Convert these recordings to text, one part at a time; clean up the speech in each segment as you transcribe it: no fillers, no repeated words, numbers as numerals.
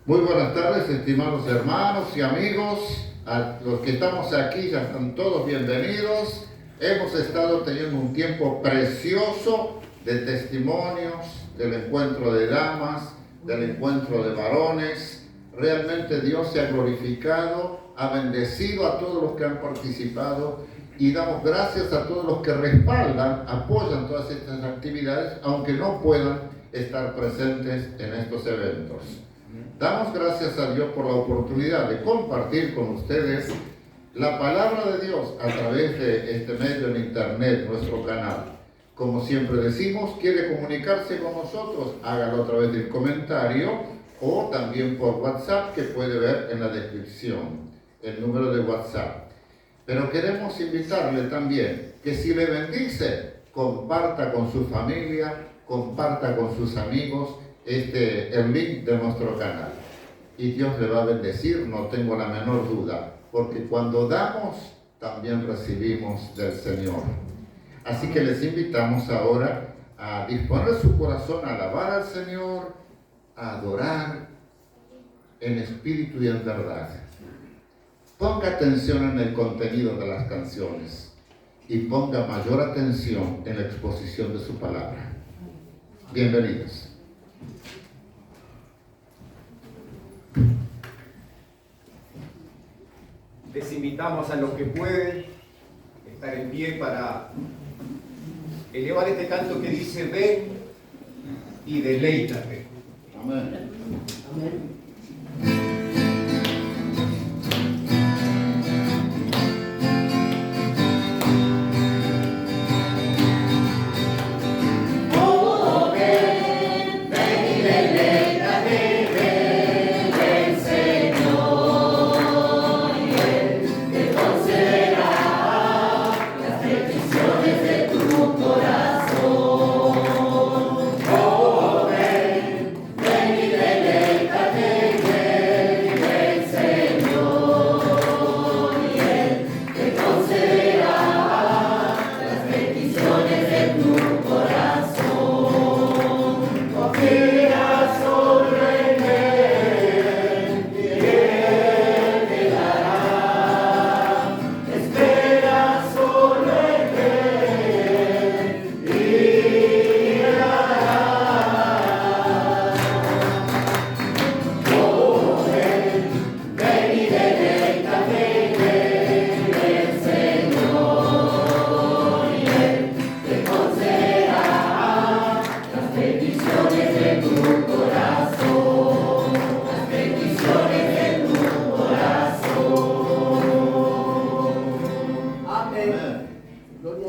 Muy buenas tardes, estimados hermanos y amigos. A los que estamos aquí ya están todos bienvenidos. Hemos estado teniendo un tiempo precioso de testimonios, del encuentro de damas, del encuentro de varones. Realmente Dios se ha glorificado, ha bendecido a todos los que han participado y damos gracias a todos los que respaldan, apoyan todas estas actividades, aunque no puedan estar presentes en estos eventos. Damos gracias a Dios por la oportunidad de compartir con ustedes la palabra de Dios a través de este medio en internet, nuestro canal. Como siempre decimos, quiere comunicarse con nosotros, hágalo a través del comentario o también por WhatsApp, que puede ver en la descripción, el número de WhatsApp. Pero queremos invitarle también que si le bendice, comparta con su familia, comparta con sus amigos el link de nuestro canal. Y Dios le va a bendecir, no tengo la menor duda, porque cuando damos, también recibimos del Señor. Así que les invitamos ahora a disponer su corazón a alabar al Señor, a adorar en espíritu y en verdad. Ponga atención en el contenido de las canciones y ponga mayor atención en la exposición de su palabra. Bienvenidos. Les invitamos a los que pueden estar en pie para elevar este canto que dice: ven y deleítate. Amén. Amén.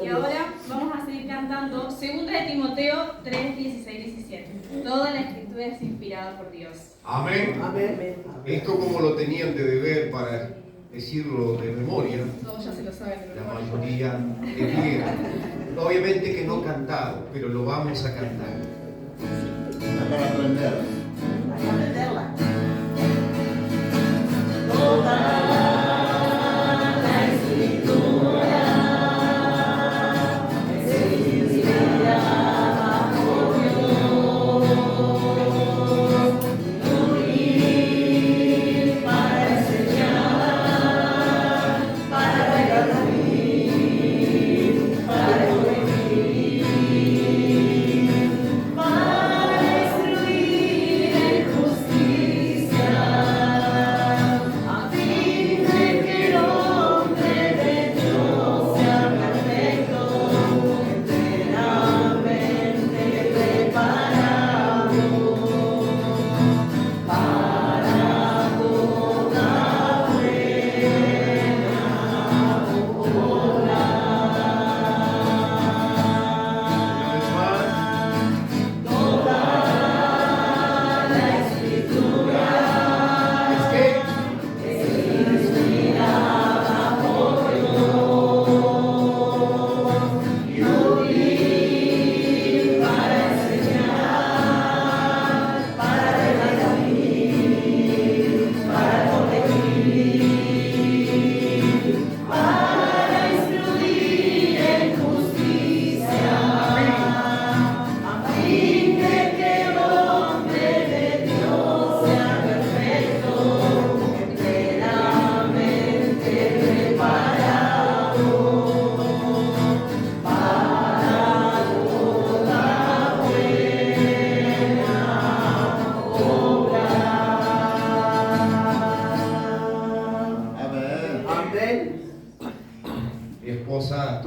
Y ahora vamos a seguir cantando 2 de Timoteo 3, 16, 17. Toda la escritura es inspirada por Dios. Amén. Amén. Esto como lo tenían de deber para decirlo de memoria, Todos ya se lo saben. la mayoría debiera. Obviamente que no cantado, pero lo vamos a cantar. Para aprender. Para instruir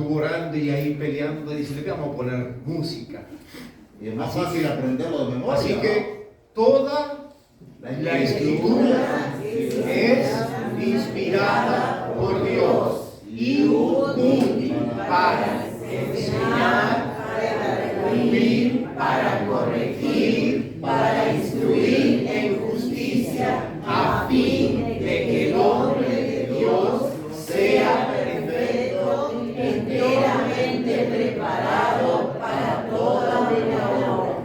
estuvo orando y ahí peleando, y dice, le vamos a poner música. Y es más fácil aprenderlo de memoria. Así que toda la escritura es inspirada por Dios y útil para enseñar, para reprender, para corregir, para instruir en justicia, a fin de que el hombre de Dios sea perfecto, enteramente preparado para toda buena obra.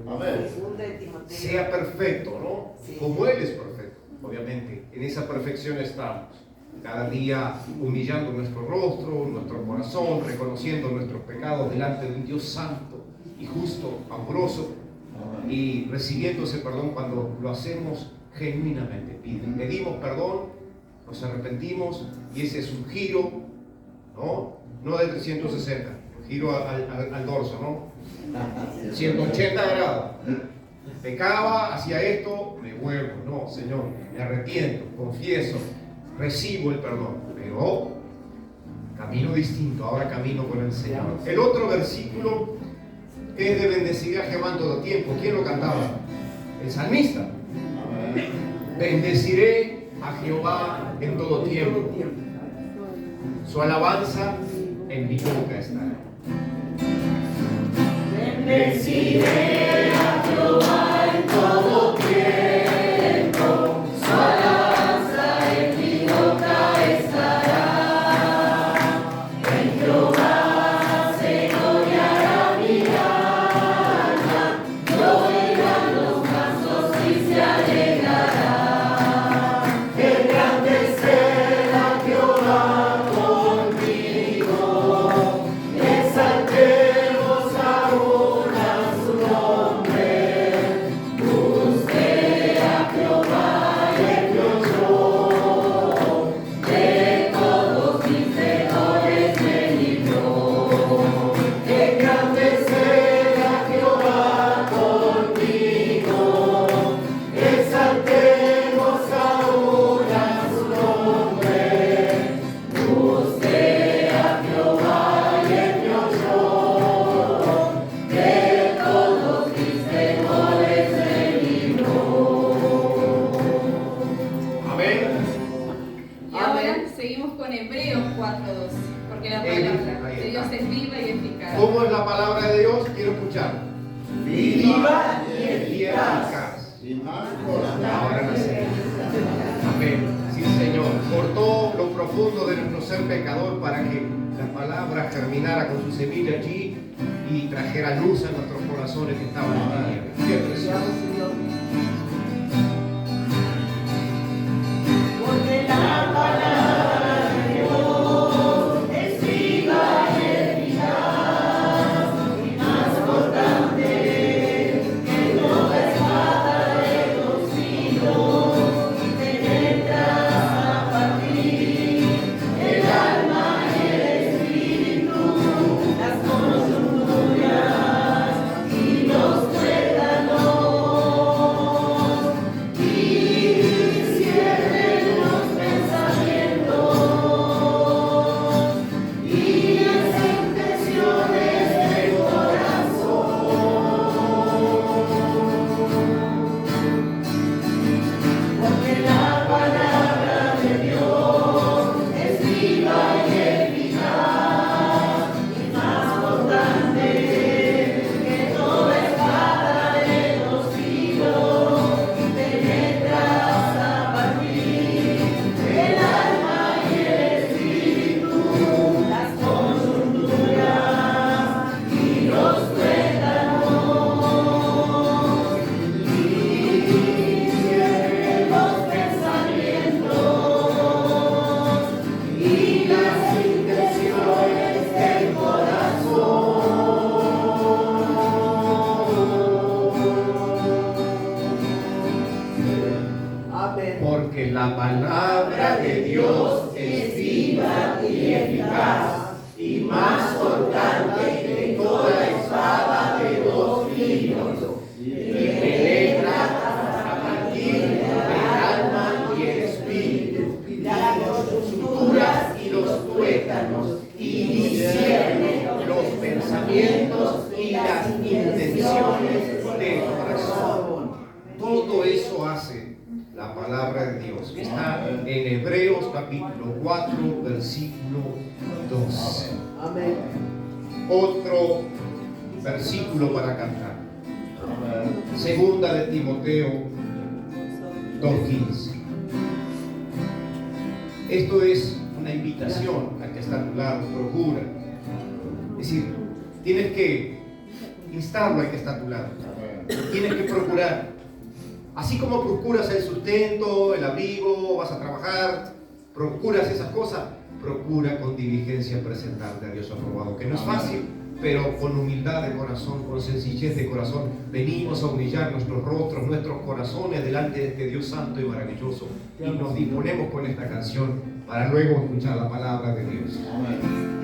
Amén. Sea perfecto, ¿no? Como Él es perfecto, obviamente. En esa perfección estamos. Cada día humillando nuestro rostro, nuestro corazón, reconociendo nuestros pecados delante de un Dios santo y justo, amoroso, y recibiendo ese perdón cuando lo hacemos genuinamente. Pedimos perdón, nos arrepentimos, y ese es un giro, no de 360, un giro al dorso, ¿no? 180 grados. Pecaba, hacía esto, me vuelvo. No, Señor, me arrepiento, confieso, recibo el perdón, pero camino distinto, ahora camino con el Señor. El otro versículo es de bendecir a Jehová en todo tiempo. ¿Quién lo cantaba? El salmista. Bendeciré a Jehová en todo tiempo. Su alabanza en mi boca estará. Bendeciré a Jehová en todo tiempo. Su alabanza en mi boca estará. En Jehová se gloriará mi alma. Lo oirán los mansos y se alegrará. Engrandecer a Jehová conmigo. Exaltemos aún a su nombre. Busqué a Jehová y él me oyó. De todos mis temores me libró. Engrandecer a Jehová conmigo. Exaltemos aún a su nombre. Busqué a Jehová y él me oyó. De todos mis temores me libró. Amén. Y ahora seguimos con Hebreos 4:12, porque la palabra de Dios es viva y eficaz. ¿Cómo es la palabra de Dios? Quiero escuchar. Viva y eficaz. Y más por la Ahora nace. Amén. Sí, Señor. Cortó lo profundo de nuestro ser pecador para que la palabra germinara con su semilla allí y trajera luz a nuestros corazones que estaban en tinieblas. Qué precioso. Porque la palabra de Dios es viva y eficaz y más cortante que toda espada de dos filos, penetra hasta partir el alma y el espíritu, las coyunturas y los tuétanos, y discierne los pensamientos y las intenciones del corazón. Porque la palabra de Dios es viva y eficaz y más cortante que toda espada de dos filos, penetra hasta partir el alma y el espíritu, las coyunturas y los tuétanos, y discierne los pensamientos y las intenciones del corazón. Porque la palabra de Dios es viva y eficaz y más cortante que toda espada de dos filos, que penetra hasta partir el alma y el espíritu, las coyunturas y los tuétanos, y discierne eso hace la palabra de Dios. Está en Hebreos capítulo 4, versículo 2. Amén. Otro versículo para cantar. Segunda de Timoteo 2:15. Esto es una invitación al que está a tu lado. Procura. Es decir, tienes que instarlo al que está a tu lado. Tienes que procurar. Así como procuras el sustento, el abrigo, vas a trabajar, procuras esas cosas, procura con diligencia presentarte a Dios aprobado, que no es fácil, pero con humildad de corazón, con sencillez de corazón, venimos a humillar nuestros rostros, nuestros corazones delante de este Dios santo y maravilloso, y nos disponemos con esta canción para luego escuchar la palabra de Dios. Amén.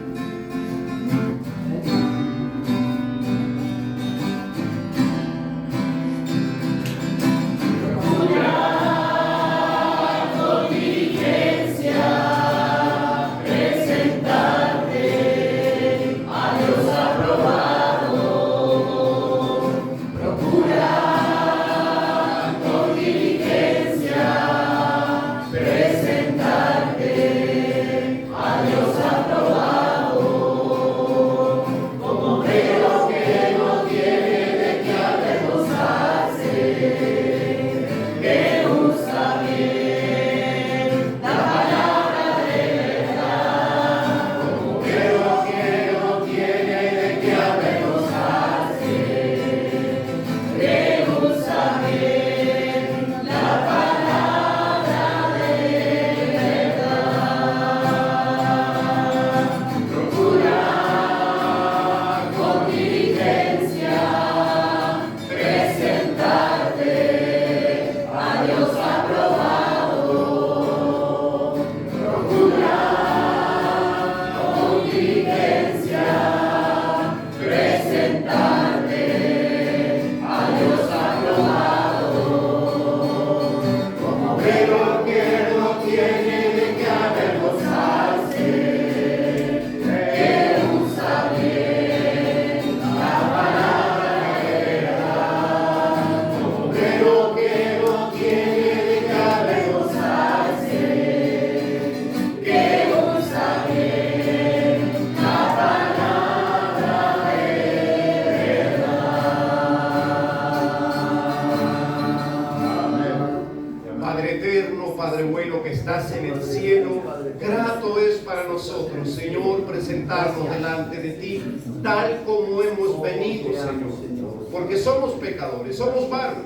Padre bueno que estás en el cielo, grato es para nosotros, Señor, presentarnos delante de ti, tal como hemos venido, Señor, porque somos pecadores, somos vanos,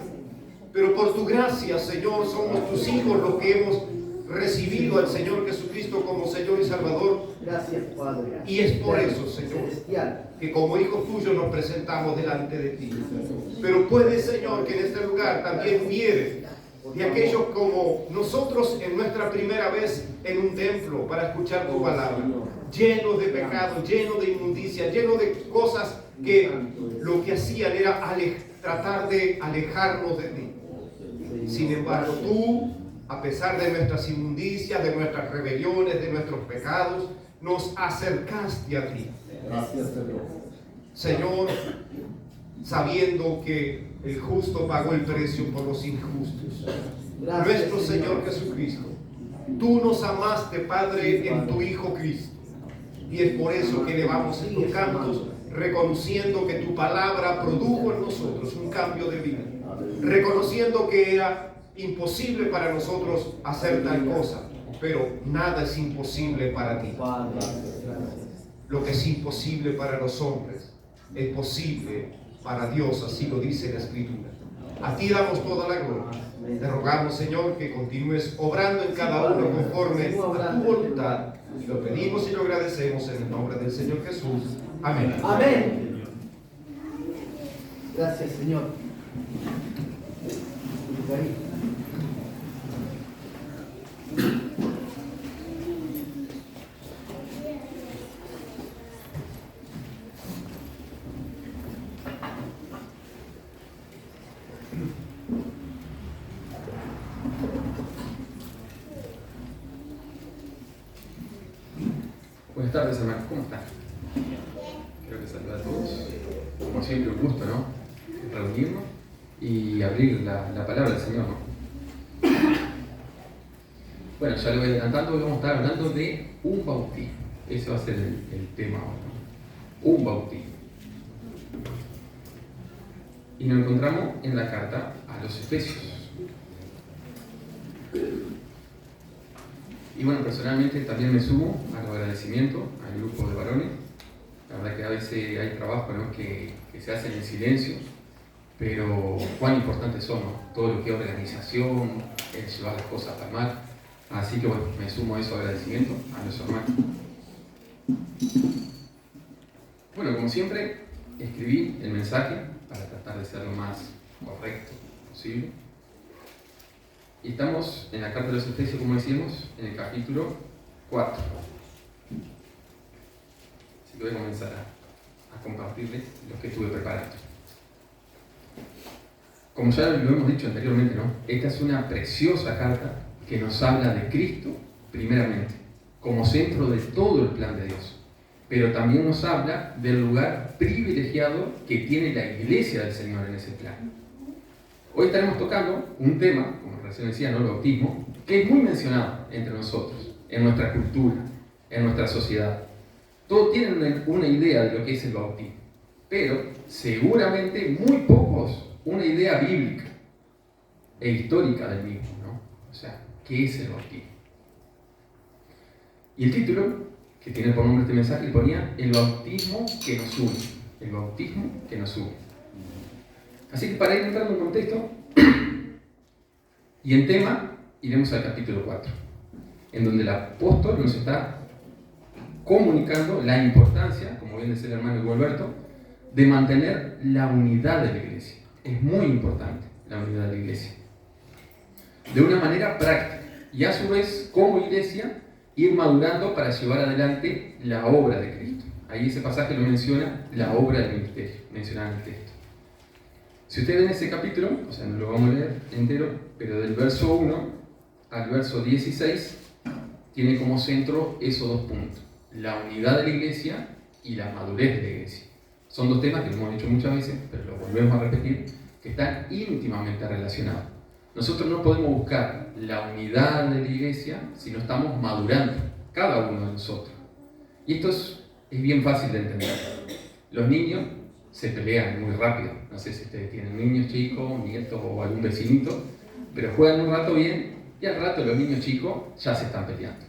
pero por tu gracia, Señor, somos tus hijos los que hemos recibido al Señor Jesucristo como Señor y Salvador. Gracias, Padre. Y es por eso, Señor, que como hijos tuyos nos presentamos delante de ti. Pero puede, Señor, que en este lugar también hubiere de aquellos como nosotros en nuestra primera vez en un templo para escuchar tu palabra, llenos de pecado, llenos de inmundicia, llenos de cosas que lo que hacían era tratar de alejarnos de ti. Sin embargo, tú, a pesar de nuestras inmundicias, de nuestras rebeliones, de nuestros pecados, nos acercaste a ti. Gracias, Señor. Señor, sabiendo que el justo pagó el precio por los injustos. Gracias, Nuestro Señor Jesucristo. Tú nos amaste, Padre, en tu Hijo Cristo. Y es por eso que elevamos estos cantos, reconociendo que tu palabra produjo en nosotros un cambio de vida. Reconociendo que era imposible para nosotros hacer tal cosa, pero nada es imposible para ti. Lo que es imposible para los hombres es posible para Dios, así lo dice la Escritura. A ti damos toda la gloria. Te rogamos, Señor, que continúes obrando en cada uno conforme a tu voluntad. Y lo pedimos y lo agradecemos en el nombre del Señor Jesús. Amén. Amén. Gracias, Señor. Buenas tardes, hermanos, ¿cómo están? Quiero que saludar a todos. Como siempre, un gusto, ¿no? Reunirnos y abrir la palabra del Señor, ¿no? Bueno, ya lo voy adelantando, hoy vamos a estar hablando de un bautismo. Ese va a ser el tema ahora, ¿no? Un bautismo. Y nos encontramos en la carta a los Efesios. Y bueno, personalmente también me sumo al agradecimiento al grupo de varones. La verdad que a veces hay trabajos, ¿no?, que se hacen en silencio, pero cuán importantes son, ¿no? Todo lo que es organización, el llevar las cosas a palmar. Así que bueno, me sumo a eso agradecimiento a los hermanos. Bueno, como siempre, escribí el mensaje para tratar de ser lo más correcto posible. Y estamos en la carta de los Efesios, como decíamos, en el capítulo 4. Así que voy a comenzar a compartirles lo que estuve preparando. Como ya lo hemos dicho anteriormente, ¿no? Esta es una preciosa carta que nos habla de Cristo, primeramente, como centro de todo el plan de Dios. Pero también nos habla del lugar privilegiado que tiene la iglesia del Señor en ese plan. Hoy estaremos tocando un tema, como recién decía, ¿no?, el bautismo, que es muy mencionado entre nosotros, en nuestra cultura, en nuestra sociedad. Todos tienen una idea de lo que es el bautismo, pero seguramente muy pocos una idea bíblica e histórica del mismo, ¿no? O sea, ¿qué es el bautismo? Y el título que tiene por nombre este mensaje ponía el bautismo que nos une. El bautismo que nos une. Así que para ir entrando en contexto y en tema, iremos al capítulo 4, en donde el apóstol nos está comunicando la importancia, como bien decía el hermano Hugo Alberto, de mantener la unidad de la iglesia. Es muy importante la unidad de la iglesia. De una manera práctica. Y a su vez, como iglesia, ir madurando para llevar adelante la obra de Cristo. Ahí ese pasaje lo menciona, la obra del ministerio, mencionada en el texto. Si ustedes ven ese capítulo, o sea, no lo vamos a leer entero, pero del verso 1 al verso 16, tiene como centro esos dos puntos. La unidad de la iglesia y la madurez de la iglesia. Son dos temas que lo hemos dicho muchas veces, pero lo volvemos a repetir, que están íntimamente relacionados. Nosotros no podemos buscar la unidad de la iglesia si no estamos madurando, cada uno de nosotros. Y esto es bien fácil de entender. Los niños se pelean muy rápido. No sé si ustedes tienen niños chicos, nietos o algún vecinito, pero juegan un rato bien y al rato los niños chicos ya se están peleando.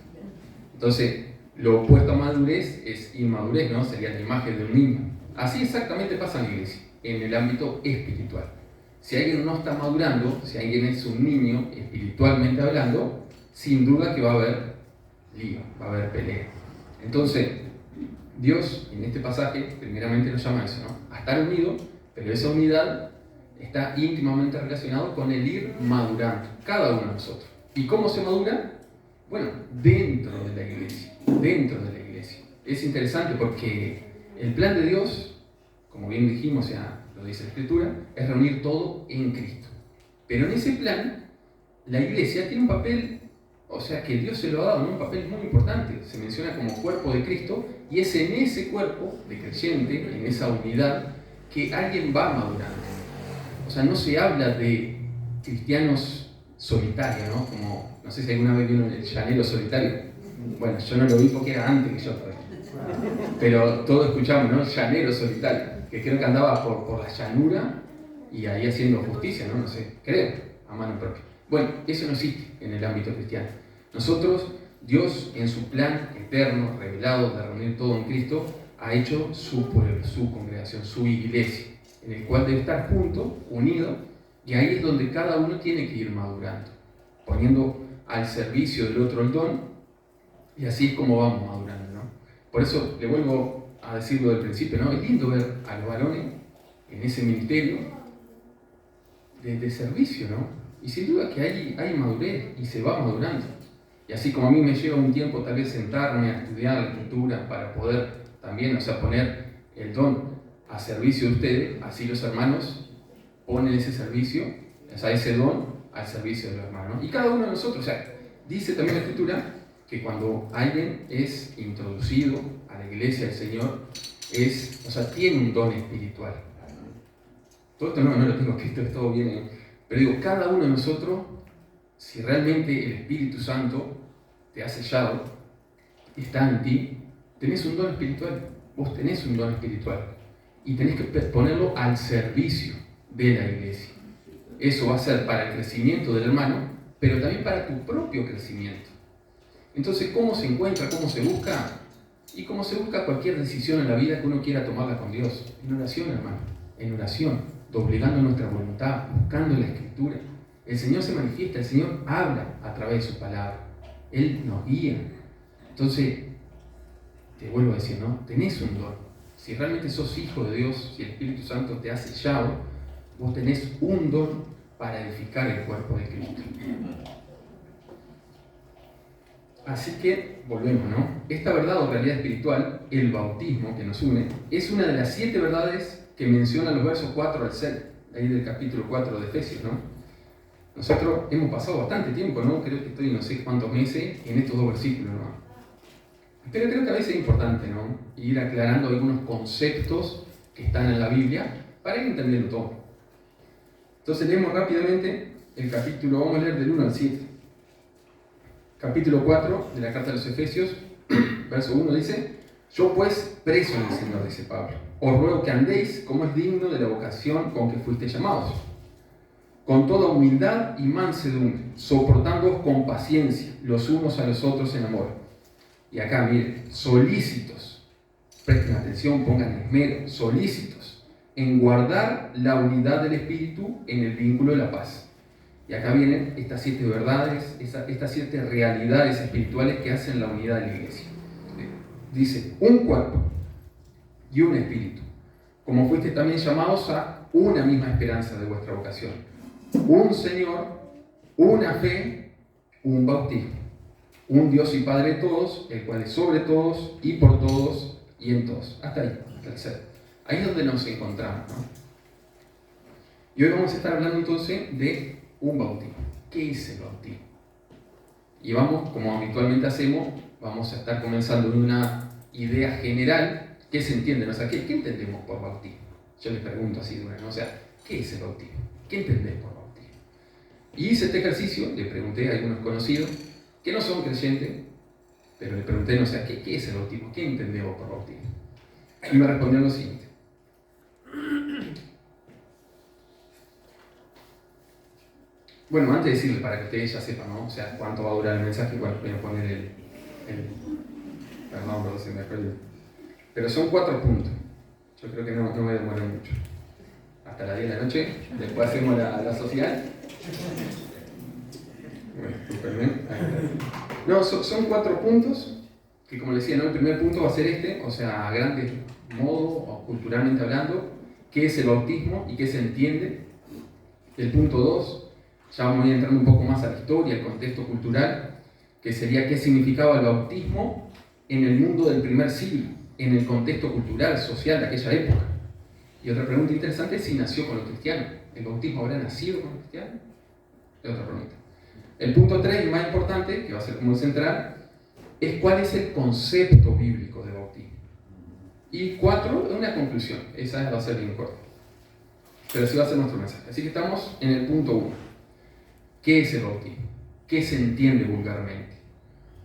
Entonces, lo opuesto a madurez es inmadurez, ¿no? Sería la imagen de un niño. Así exactamente pasa en la iglesia, en el ámbito espiritual. Si alguien no está madurando, si alguien es un niño espiritualmente hablando, sin duda que va a haber lío, va a haber pelea. Entonces, Dios en este pasaje primeramente nos llama a eso, ¿no? A estar unidos, pero esa unidad está íntimamente relacionada con el ir madurando, cada uno de nosotros. ¿Y cómo se madura? Bueno, dentro de la iglesia, dentro de la iglesia. Es interesante porque el plan de Dios, como bien dijimos, ya lo dice la Escritura, es reunir todo en Cristo. Pero en ese plan, la iglesia tiene un papel, o sea, que Dios se lo ha dado, ¿no? Un papel muy importante. Se menciona como cuerpo de Cristo, y es en ese cuerpo de creyente, en esa unidad, que alguien va madurando. O sea, no se habla de cristianos solitarios, ¿no? Como, no sé si alguna vez vieron el llanero solitario. Bueno, yo no lo vi porque era antes que yo todavía. Pero todos escuchamos, ¿no? Llanero solitario, que creo que andaba por la llanura y ahí haciendo justicia, ¿no? No sé, creo, a mano propia. Bueno, eso no existe en el ámbito cristiano. Nosotros, Dios, en su plan eterno, revelado de reunir todo en Cristo, ha hecho su pueblo, su congregación, su iglesia, en el cual debe estar juntos, unidos, y ahí es donde cada uno tiene que ir madurando, poniendo al servicio del otro el don, y así es como vamos madurando, ¿no? Por eso le vuelvo a decirlo del principio, ¿no? Es lindo ver a los varones en ese ministerio de servicio, ¿no? Y sin duda que hay madurez y se va madurando. Y así como a mí me lleva un tiempo tal vez sentarme a estudiar la Escritura para poder también, o sea, poner el don a servicio de ustedes, así los hermanos ponen ese servicio, o sea, ese don al servicio de los hermanos. Y cada uno de nosotros, o sea, dice también la Escritura que cuando alguien es introducido a la iglesia del Señor, o sea, tiene un don espiritual. Todo esto no lo tengo escrito, es todo bien, pero digo, cada uno de nosotros si realmente el Espíritu Santo te ha sellado, está en ti, tenés un don espiritual. Vos tenés un don espiritual y tenés que ponerlo al servicio de la iglesia. Eso va a ser para el crecimiento del hermano, pero también para tu propio crecimiento. Entonces, ¿cómo se encuentra? ¿Cómo se busca? Y como se busca cualquier decisión en la vida que uno quiera tomarla con Dios. En oración, hermano. En oración. Doblegando nuestra voluntad. Buscando la Escritura. El Señor se manifiesta. El Señor habla a través de su palabra. Él nos guía. Entonces, te vuelvo a decir, ¿no? Tenés un don. Si realmente sos hijo de Dios, si el Espíritu Santo te ha sellado, vos tenés un don para edificar el cuerpo de Cristo. Así que, volvemos, ¿no? Esta verdad o realidad espiritual, el bautismo que nos une, es una de las 7 verdades que mencionan los versos 4 al 6, ahí del capítulo 4 de Efesios, ¿no? Nosotros hemos pasado bastante tiempo, ¿no? Creo que estoy no sé cuántos meses en estos 2 versículos, ¿no? Pero creo que a veces es importante, ¿no? Ir aclarando algunos conceptos que están en la Biblia para ir entendiendo todo. Entonces leemos rápidamente el capítulo, vamos a leer del 1 al 7. Capítulo 4 de la carta de los Efesios, verso 1 dice: Yo pues, preso en el Señor, dice Pablo, os ruego que andéis como es digno de la vocación con que fuisteis llamados, con toda humildad y mansedumbre, soportándoos con paciencia los unos a los otros en amor. Y acá, miren, solícitos, presten atención, pongan esmero, solícitos en guardar la unidad del Espíritu en el vínculo de la paz. Y acá vienen estas 7 verdades, estas 7 realidades espirituales que hacen la unidad de la iglesia. Dice, un cuerpo y un espíritu, como fuiste también llamados a una misma esperanza de vuestra vocación. Un Señor, una fe, un bautismo. Un Dios y Padre de todos, el cual es sobre todos y por todos y en todos. Hasta ahí, hasta el ser. Ahí es donde nos encontramos, ¿no? Y hoy vamos a estar hablando entonces de un bautismo. ¿Qué es el bautismo? Y vamos, como habitualmente hacemos, vamos a estar comenzando en una idea general. ¿Qué se entiende? O sea, ¿qué entendemos por bautismo? Yo les pregunto así de una, ¿no? O sea, ¿qué es el bautismo? ¿Qué entendés por bautismo? Y hice este ejercicio, le pregunté a algunos conocidos que no son creyentes, pero le pregunté, no sé, ¿qué es el bautismo? ¿Qué entendemos por bautismo? Y me respondieron lo siguiente. Bueno, antes de decirles, para que ustedes ya sepan, ¿no? O sea, cuánto va a durar el mensaje, bueno, voy a poner perdón, se me perdió. Pero son 4 puntos. Yo creo que no me demoro mucho. Hasta las 10 de la noche, después hacemos la social. Bueno, súper bien. No, son 4 puntos, que como les decía, ¿no? El primer punto va a ser este, o sea, a grandes modos, o culturalmente hablando, qué es el bautismo y qué se entiende. El punto 2, ya vamos a ir entrando un poco más a la historia, al contexto cultural, que sería qué significaba el bautismo en el mundo del primer siglo, en el contexto cultural, social de aquella época. Y otra pregunta interesante es si nació con los cristianos. ¿El bautismo habrá nacido con los cristianos? Es otra pregunta. El punto 3, y más importante, que va a ser como el central, es cuál es el concepto bíblico de bautismo. Y 4, una conclusión. Esa va a ser bien corta. Pero así va a ser nuestro mensaje. Así que estamos en el punto 1. ¿Qué es el bautismo? ¿Qué se entiende vulgarmente?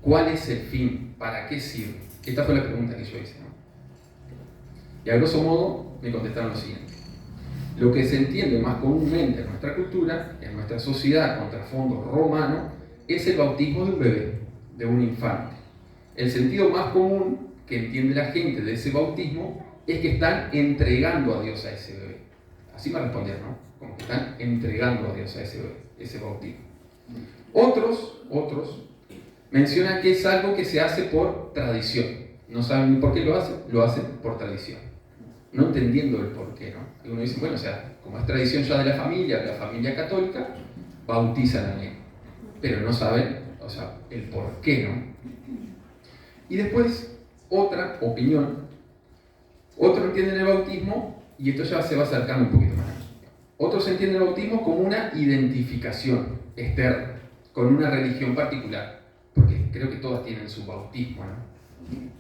¿Cuál es el fin? ¿Para qué sirve? Esta fue la pregunta que yo hice, ¿no? Y a grosso modo me contestaron lo siguiente. Lo que se entiende más comúnmente en nuestra cultura, en nuestra sociedad con trasfondo romano, es el bautismo de un bebé, de un infante. El sentido más común que entiende la gente de ese bautismo es que están entregando a Dios a ese bebé. Así me respondieron, ¿no? Como que están entregando a Dios a ese bebé, ese bautismo. Otros mencionan que es algo que se hace por tradición. No saben ni por qué lo hacen por tradición. No entendiendo el por qué, ¿no? Algunos dicen, bueno, o sea, como es tradición ya de la familia católica, bautizan a niño. Pero no saben, o sea, el por qué, ¿no? Y después, otra opinión. Otros entienden el bautismo, y esto ya se va acercando un poquito más. Otros entienden el bautismo como una identificación externa, con una religión particular. Porque creo que todas tienen su bautismo, ¿no?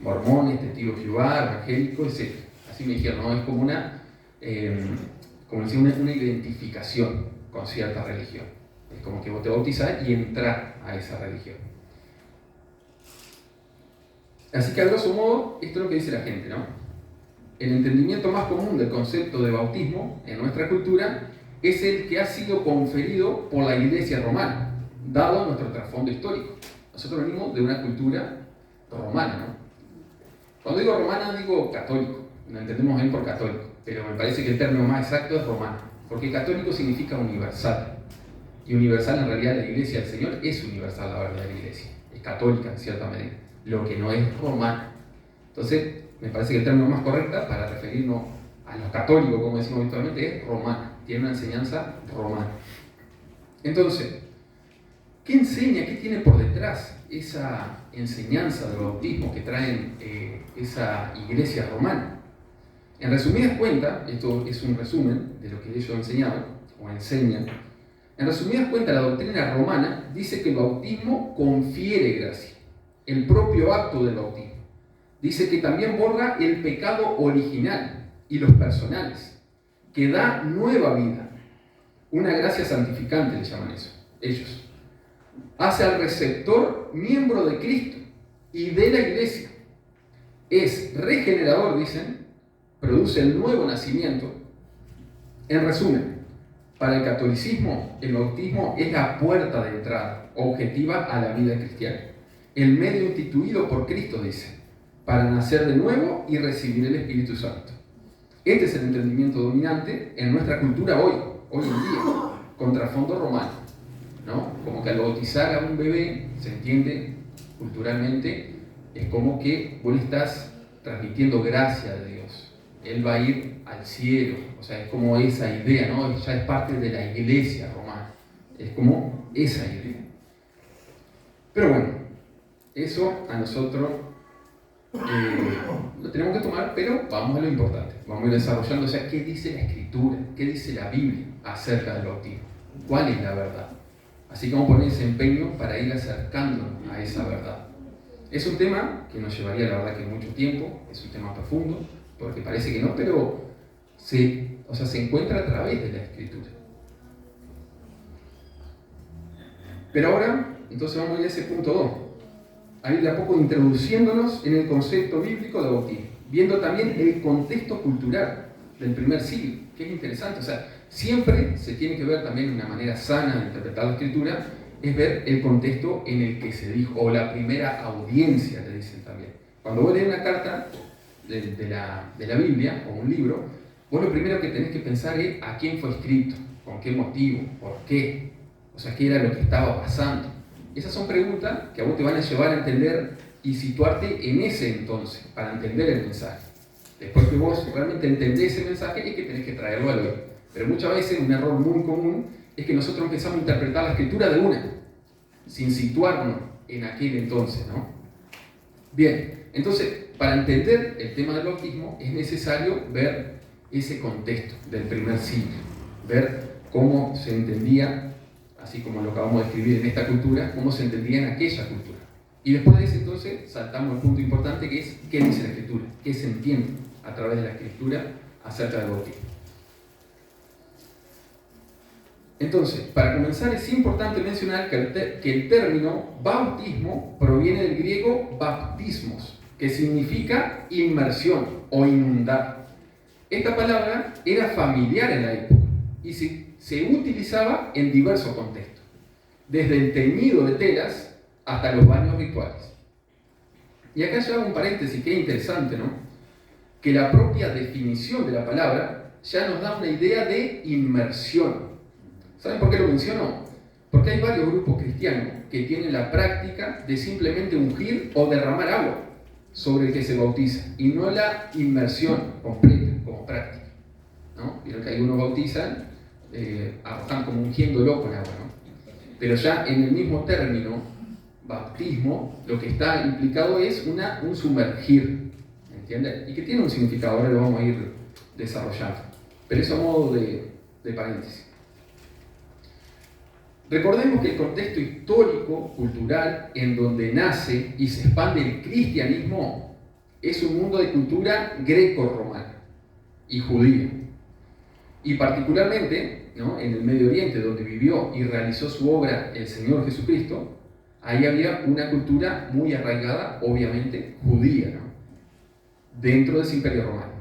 Mormones, testigos de Jehová, evangélicos, etc. Así me dijeron, ¿no? Es como una identificación con cierta religión. Es como que vos te bautizás y entrás a esa religión. Así que a grosso modo, esto es lo que dice la gente, ¿no? El entendimiento más común del concepto de bautismo en nuestra cultura es el que ha sido conferido por la Iglesia romana, dado nuestro trasfondo histórico. Nosotros venimos de una cultura romana, ¿no? Cuando digo romana, digo católico. Lo entendemos bien por católico, pero me parece que el término más exacto es romano, porque católico significa universal. Y universal, en realidad, la Iglesia del Señor es universal, la verdadera Iglesia. Es católica, en cierta medida. Lo que no es romana. Entonces, me parece que el término más correcto para referirnos a los católicos, como decimos habitualmente, es romana. Tiene una enseñanza romana. Entonces, ¿qué enseña? ¿Qué tiene por detrás esa enseñanza del bautismo que traen esa iglesia romana? En resumidas cuentas, esto es un resumen de lo que ellos enseñaban o enseñan. En resumidas cuentas, la doctrina romana dice que el bautismo confiere gracia, el propio acto del bautismo. Dice que también borra el pecado original y los personales, que da nueva vida. Una gracia santificante le llaman eso, ellos. Hace al receptor miembro de Cristo y de la iglesia. Es regenerador, dicen, produce el nuevo nacimiento. En resumen, para el catolicismo, el bautismo es la puerta de entrada objetiva a la vida cristiana. El medio instituido por Cristo, dice, para nacer de nuevo y recibir el Espíritu Santo. Este es el entendimiento dominante en nuestra cultura hoy en día, con trasfondo romano, ¿no? Como que al bautizar a un bebé, se entiende culturalmente, es como que vos le estás transmitiendo gracia de Dios. Él va a ir al cielo, o sea, es como esa idea, ¿no? Ya es parte de la iglesia romana, es como esa idea. Pero bueno, eso a nosotros lo tenemos que tomar, pero vamos a lo importante. Vamos a ir desarrollando, o sea, ¿qué dice la Escritura? ¿Qué dice la Biblia acerca del bautismo? ¿Cuál es la verdad? Así que vamos a poner ese empeño para ir acercándonos a esa verdad. Es un tema que nos llevaría, la verdad, que mucho tiempo, es un tema profundo, porque parece que no, pero se encuentra a través de la Escritura. Pero ahora, entonces vamos a ir a ese punto 2. A ir de a poco introduciéndonos en el concepto bíblico de bautismo, viendo también el contexto cultural del primer siglo, que es interesante. O sea, siempre se tiene que ver también una manera sana de interpretar la Escritura, es ver el contexto en el que se dijo, o la primera audiencia, le dicen también. Cuando vos lees una carta de la Biblia, o un libro, vos lo primero que tenés que pensar es a quién fue escrito, con qué motivo, por qué, o sea, qué era lo que estaba pasando. Esas son preguntas que a vos te van a llevar a entender y situarte en ese entonces, para entender el mensaje. Después que vos realmente entendés ese mensaje, es que tenés que traerlo al hoy. Pero muchas veces un error muy común es que nosotros empezamos a interpretar la Escritura de una, sin situarnos en aquel entonces, ¿no? Bien, entonces, para entender el tema del bautismo es necesario ver ese contexto del primer siglo, ver cómo se entendía, así como lo acabamos de escribir en esta cultura, cómo se entendía en aquella cultura. Y después de ese entonces saltamos al punto importante, que es qué dice la Escritura, qué se entiende a través de la Escritura acerca del bautismo. Entonces, para comenzar es importante mencionar que el término bautismo proviene del griego baptismos, que significa inmersión o inundar. Esta palabra era familiar en la época y se utilizaba en diversos contextos, desde el teñido de telas hasta los baños rituales. Y acá ya hago un paréntesis que es interesante, ¿no? Que la propia definición de la palabra ya nos da una idea de inmersión. ¿Saben por qué lo menciono? Porque hay varios grupos cristianos que tienen la práctica de simplemente ungir o derramar agua sobre el que se bautiza, y no la inmersión completa como práctica, ¿no? Vieron que algunos bautizan, están como ungiéndolo con agua, ¿no? Pero ya en el mismo término, bautismo, lo que está implicado es un sumergir, ¿entiendes? Y que tiene un significado, ahora lo vamos a ir desarrollando. Pero eso a modo de paréntesis. Recordemos que el contexto histórico, cultural, en donde nace y se expande el cristianismo, es un mundo de cultura greco-romana y judía. Y particularmente, ¿no?, en el Medio Oriente, donde vivió y realizó su obra el Señor Jesucristo, ahí había una cultura muy arraigada, obviamente, judía, ¿no?, dentro de ese imperio romano.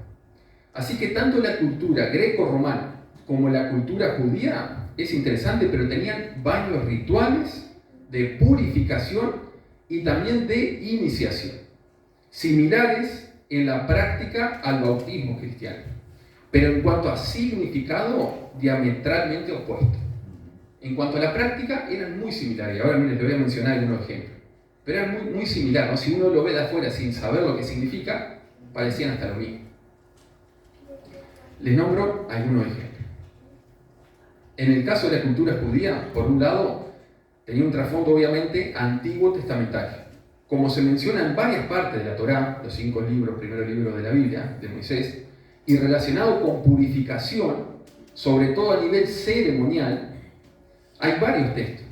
Así que tanto la cultura greco-romana como la cultura judía es interesante, pero tenían baños rituales de purificación y también de iniciación, similares en la práctica al bautismo cristiano, pero en cuanto a significado, diametralmente opuesto. En cuanto a la práctica, eran muy similares. Ahora miren, les voy a mencionar algunos ejemplos. Pero eran muy similares, ¿no? Si uno lo ve de afuera sin saber lo que significa, parecían hasta lo mismo. Les nombro algunos ejemplos. En el caso de la cultura judía, por un lado, tenía un trasfondo obviamente antiguo testamentario. Como se menciona en varias partes de la Torá, los 5 libros, primeros libros de la Biblia, de Moisés, y relacionado con purificación, sobre todo a nivel ceremonial, hay varios textos.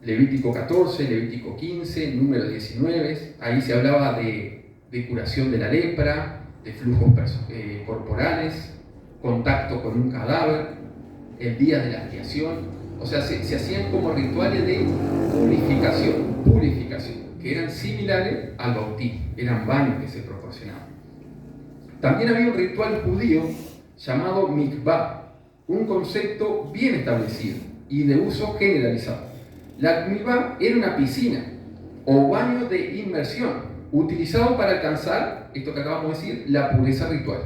Levítico 14, Levítico 15, Número 19, ahí se hablaba de curación de la lepra, de flujos corporales, contacto con un cadáver, el día de la expiación. O sea, se hacían como rituales de purificación, que eran similares al bautismo, eran baños que se proporcionaban. También había un ritual judío llamado mikvah, un concepto bien establecido y de uso generalizado. La mikvah era una piscina o baño de inmersión utilizado para alcanzar, esto que acabamos de decir, la pureza ritual.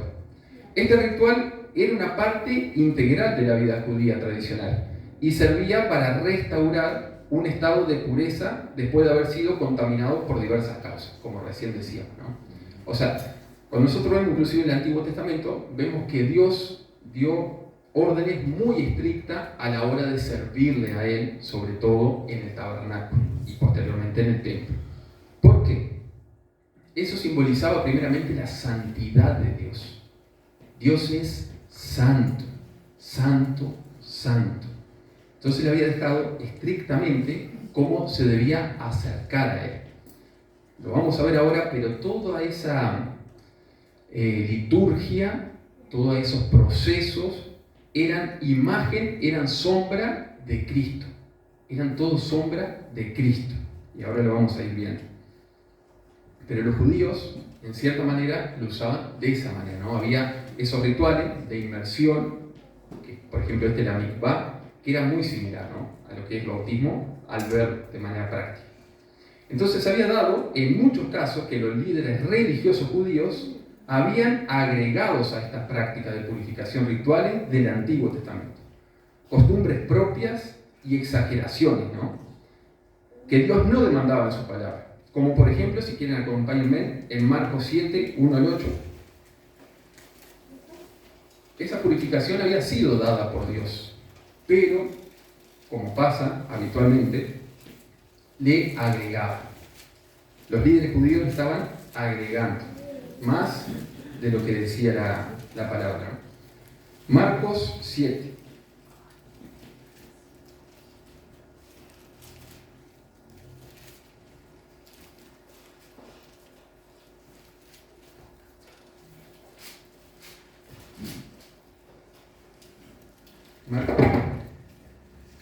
Este ritual era una parte integral de la vida judía tradicional y servía para restaurar un estado de pureza después de haber sido contaminado por diversas causas, como recién decíamos, ¿no? O sea, cuando nosotros vemos inclusive en el Antiguo Testamento, vemos que Dios dio órdenes muy estrictas a la hora de servirle a Él, sobre todo en el tabernáculo y posteriormente en el templo. ¿Por qué? Eso simbolizaba primeramente la santidad de Dios. Dios es santo, santo, santo. Entonces le había dejado estrictamente cómo se debía acercar a Él. Lo vamos a ver ahora, pero toda esa liturgia, todos esos procesos eran imagen, eran sombra de Cristo. Eran todos sombra de Cristo. Y ahora lo vamos a ir viendo. Pero los judíos, en cierta manera, lo usaban de esa manera, ¿no? Había esos rituales de inmersión, que, por ejemplo, la mikvah, que era muy similar, ¿no?, a lo que es el bautismo, al ver de manera práctica. Entonces había dado, en muchos casos, que los líderes religiosos judíos habían agregados a estas prácticas de purificación rituales del Antiguo Testamento costumbres propias y exageraciones, ¿no?, que Dios no demandaba en su palabra. Como por ejemplo, si quieren acompáñenme, en Marcos 7, 1 al 8. Esa purificación había sido dada por Dios, pero, como pasa habitualmente, le agregaban. Los líderes judíos estaban agregando más de lo que decía la palabra. Marcos 7. Marcos,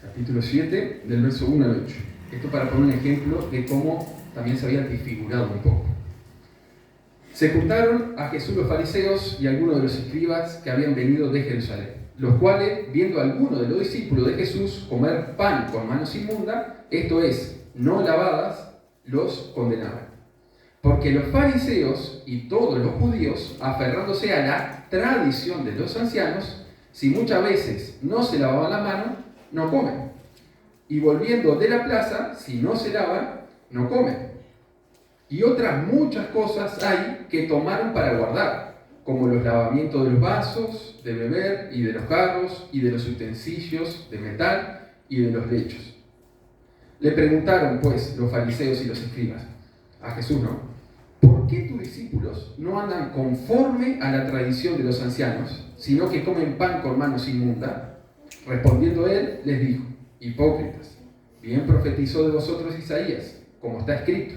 capítulo 7, del verso 1 al 8. Esto para poner un ejemplo de cómo también se había desfigurado un poco. Se juntaron a Jesús los fariseos y algunos de los escribas que habían venido de Jerusalén, los cuales, viendo a algunos de los discípulos de Jesús comer pan con manos inmundas, esto es, no lavadas, los condenaban. Porque los fariseos y todos los judíos, aferrándose a la tradición de los ancianos, si muchas veces no se lavaban la mano, no comen. Y volviendo de la plaza, si no se lavan, no comen. Y otras muchas cosas hay que tomaron para guardar, como los lavamientos de los vasos, de beber y de los jarros, y de los utensilios de metal y de los lechos. Le preguntaron, pues, los fariseos y los escribas a Jesús, ¿no?: ¿por qué tus discípulos no andan conforme a la tradición de los ancianos, sino que comen pan con manos inmundas? Respondiendo él, les dijo: hipócritas, bien profetizó de vosotros Isaías, como está escrito: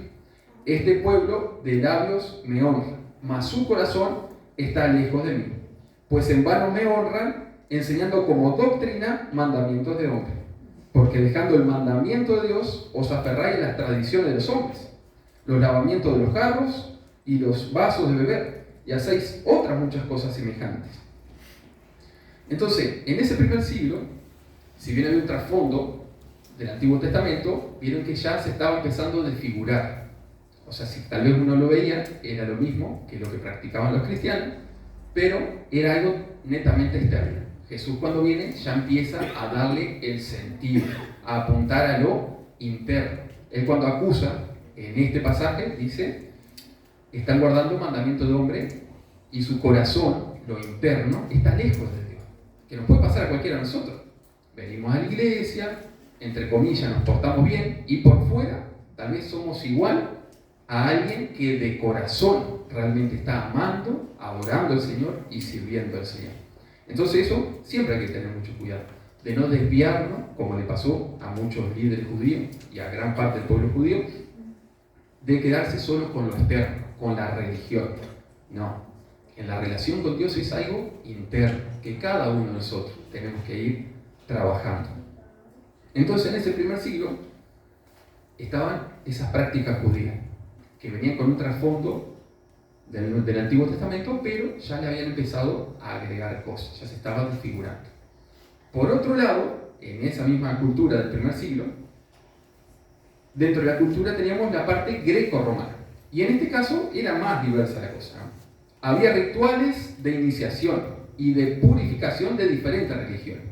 este pueblo de labios me honra, mas su corazón está lejos de mí. Pues en vano me honran, enseñando como doctrina mandamientos de hombre. Porque dejando el mandamiento de Dios, os aferráis a las tradiciones de los hombres, los lavamientos de los jarros y los vasos de beber, y hacéis otras muchas cosas semejantes. Entonces, en ese primer siglo, si bien había un trasfondo del Antiguo Testamento, vieron que ya se estaba empezando a desfigurar. O sea, si tal vez uno lo veía, era lo mismo que lo que practicaban los cristianos, pero era algo netamente externo. Jesús, cuando viene, ya empieza a darle el sentido, a apuntar a lo interno. Él, cuando acusa en este pasaje, dice: están guardando mandamientos de hombre y su corazón, lo interno, está lejos de Dios. Que nos puede pasar a cualquiera de nosotros. Venimos a la iglesia, entre comillas, nos portamos bien, y por fuera tal vez somos igual a alguien que de corazón realmente está amando, adorando al Señor y sirviendo al Señor. Entonces eso siempre hay que tener mucho cuidado, de no desviarnos, como le pasó a muchos líderes judíos y a gran parte del pueblo judío, de quedarse solo con lo externo, con la religión. No, en la relación con Dios es algo interno, que cada uno de nosotros tenemos que ir trabajando. Entonces, en ese primer siglo estaban esas prácticas judías, que venían con un trasfondo del Antiguo Testamento, pero ya le habían empezado a agregar cosas, ya se estaba desfigurando. Por otro lado, en esa misma cultura del primer siglo, dentro de la cultura teníamos la parte greco-romana, y en este caso era más diversa la cosa, ¿no? Había rituales de iniciación y de purificación de diferentes religiones.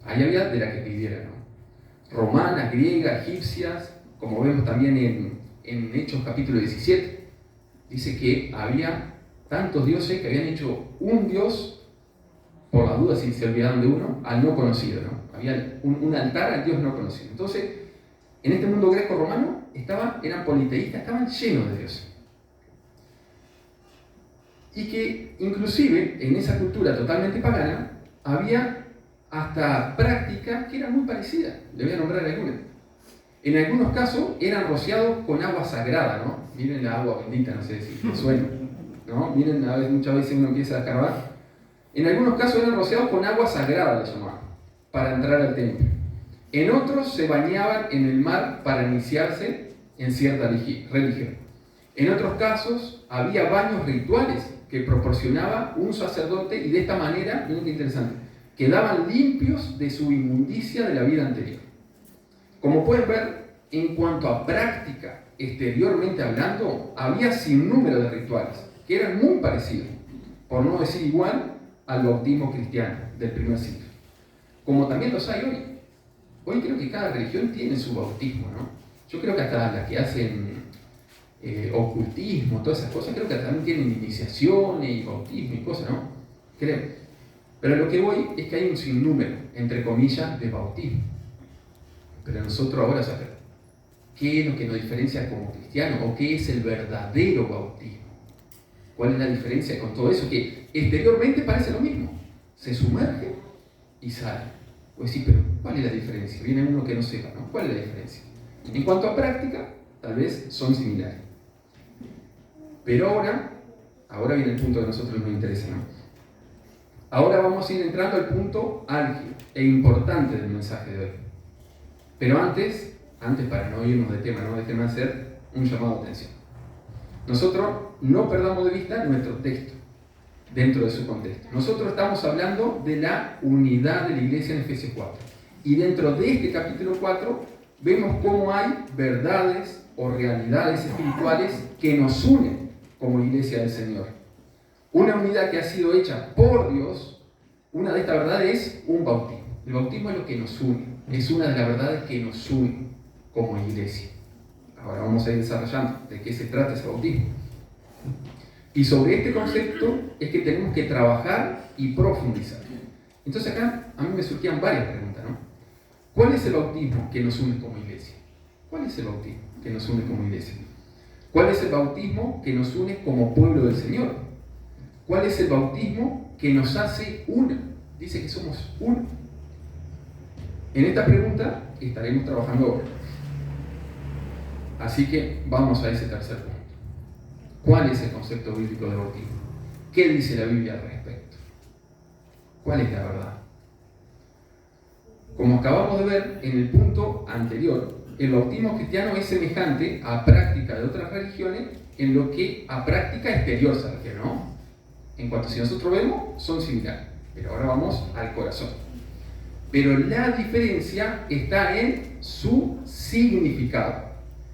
Ahí había de la que pidieran, ¿no? Romanas, griegas, egipcias, como vemos también en Hechos capítulo 17. Dice que había tantos dioses que habían hecho un dios, por las dudas si se olvidaron de uno, al no conocido, ¿no? Había un altar al dios no conocido. Entonces, en este mundo greco-romano eran politeístas, estaban llenos de dioses. Y que inclusive en esa cultura totalmente pagana había hasta prácticas que eran muy parecidas. Le voy a nombrar algunas. En algunos casos eran rociados con agua sagrada, ¿no? Miren la agua bendita, no sé si les suena, ¿no? Miren, a veces, muchas veces uno empieza a escarbar. En algunos casos eran rociados con agua sagrada, le llamaban, para entrar al templo. En otros se bañaban en el mar para iniciarse en cierta religión. En otros casos había baños rituales que proporcionaba un sacerdote, y de esta manera, miren qué interesante, quedaban limpios de su inmundicia de la vida anterior. Como pueden ver, en cuanto a práctica, exteriormente hablando, había sin número de rituales que eran muy parecidos, por no decir igual, al bautismo cristiano del primer siglo. Como también los hay hoy. Hoy creo que cada religión tiene su bautismo, ¿no? Yo creo que hasta las que hacen ocultismo, todas esas cosas, creo que también tienen iniciaciones y bautismo y cosas, ¿no? Creo. Pero lo que voy es que hay un sinnúmero, entre comillas, de bautismo. Pero nosotros ahora sabemos qué es lo que nos diferencia como cristianos, o qué es el verdadero bautismo. ¿Cuál es la diferencia con todo eso? Que exteriormente parece lo mismo. Se sumerge y sale. Pues sí, pero ¿cuál es la diferencia? Viene uno que no sepa, ¿no? ¿Cuál es la diferencia? En cuanto a práctica, tal vez son similares. Pero ahora viene el punto que a nosotros nos interesa, ¿no? Ahora vamos a ir entrando al punto álgido e importante del mensaje de hoy. Pero antes para no irnos de tema, no déjenme hacer un llamado de atención. Nosotros no perdamos de vista nuestro texto dentro de su contexto. Nosotros estamos hablando de la unidad de la iglesia en Efesios 4. Y dentro de este capítulo 4 vemos cómo hay verdades o realidades espirituales que nos unen como iglesia del Señor. Una unidad que ha sido hecha por Dios. Una de estas verdades es un bautismo. El bautismo es lo que nos une. Es una de las verdades que nos une como iglesia. Ahora vamos a ir desarrollando de qué se trata ese bautismo. Y sobre este concepto es que tenemos que trabajar y profundizar. Entonces acá a mí me surgían varias preguntas, ¿no? ¿Cuál es el bautismo que nos une como iglesia? ¿Cuál es el bautismo que nos une como iglesia? ¿Cuál es el bautismo que nos une como pueblo del Señor? ¿Cuál es el bautismo que nos hace uno? Dice que somos uno. En esta pregunta estaremos trabajando ahora. Así que vamos a ese tercer punto. ¿Cuál es el concepto bíblico de bautismo? ¿Qué dice la Biblia al respecto? ¿Cuál es la verdad? Como acabamos de ver en el punto anterior, el bautismo cristiano es semejante a práctica de otras religiones en lo que a práctica exterior se refiere, ¿no? En cuanto a si nosotros vemos, son similares. Pero ahora vamos al corazón. Pero la diferencia está en su significado,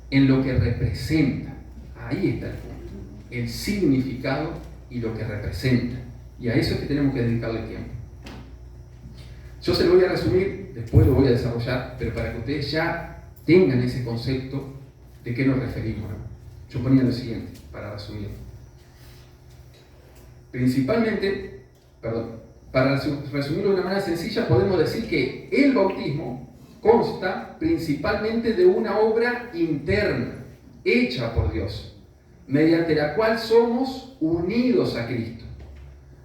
en lo que representa. Ahí está el punto. El significado y lo que representa. Y a eso es que tenemos que dedicarle tiempo. Yo se lo voy a resumir, después lo voy a desarrollar, pero para que ustedes ya tengan ese concepto de qué nos referimos, ¿no? Yo ponía lo siguiente, para resumir. Principalmente, para resumirlo de una manera sencilla, podemos decir que el bautismo consta principalmente de una obra interna, hecha por Dios, mediante la cual somos unidos a Cristo.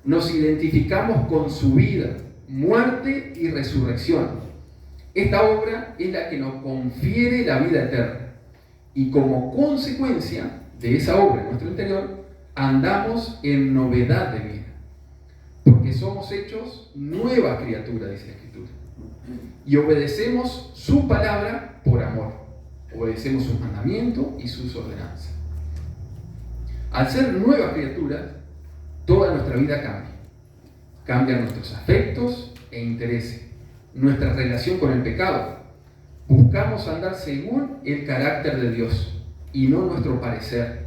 Nos identificamos con su vida, muerte y resurrección. Esta obra es la que nos confiere la vida eterna. Y como consecuencia de esa obra en nuestro interior, andamos en novedad de vida. Porque somos hechos nueva criatura, dice la Escritura. Y obedecemos su palabra por amor. Obedecemos sus mandamientos y sus ordenanzas. Al ser nuevas criaturas, toda nuestra vida cambia. Cambian nuestros afectos e intereses, nuestra relación con el pecado. Buscamos andar según el carácter de Dios y no nuestro parecer.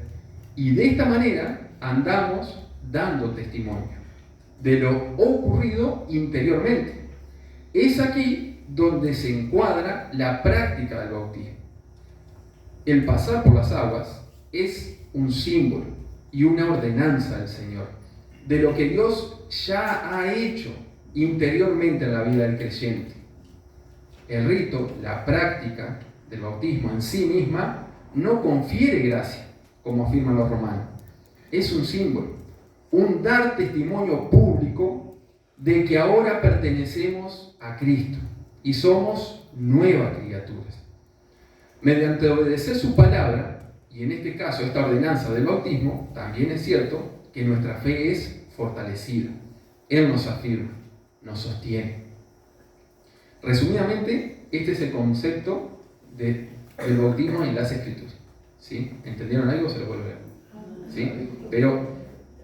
Y de esta manera andamos dando testimonio de lo ocurrido interiormente. Es aquí donde se encuadra la práctica del bautismo. El pasar por las aguas es un símbolo y una ordenanza del Señor, de lo que Dios ya ha hecho interiormente en la vida del creyente. El rito, la práctica del bautismo en sí misma, no confiere gracia, como afirman los romanos. Es un símbolo, un dar testimonio público de que ahora pertenecemos a Cristo y somos nuevas criaturas. Mediante obedecer su palabra, y en este caso esta ordenanza del bautismo, también es cierto que nuestra fe es fortalecida. Él nos afirma, nos sostiene. Resumidamente, este es el concepto del bautismo en las Escrituras. ¿Sí? ¿Entendieron algo? Se lo vuelvo a leer. ¿Sí? Pero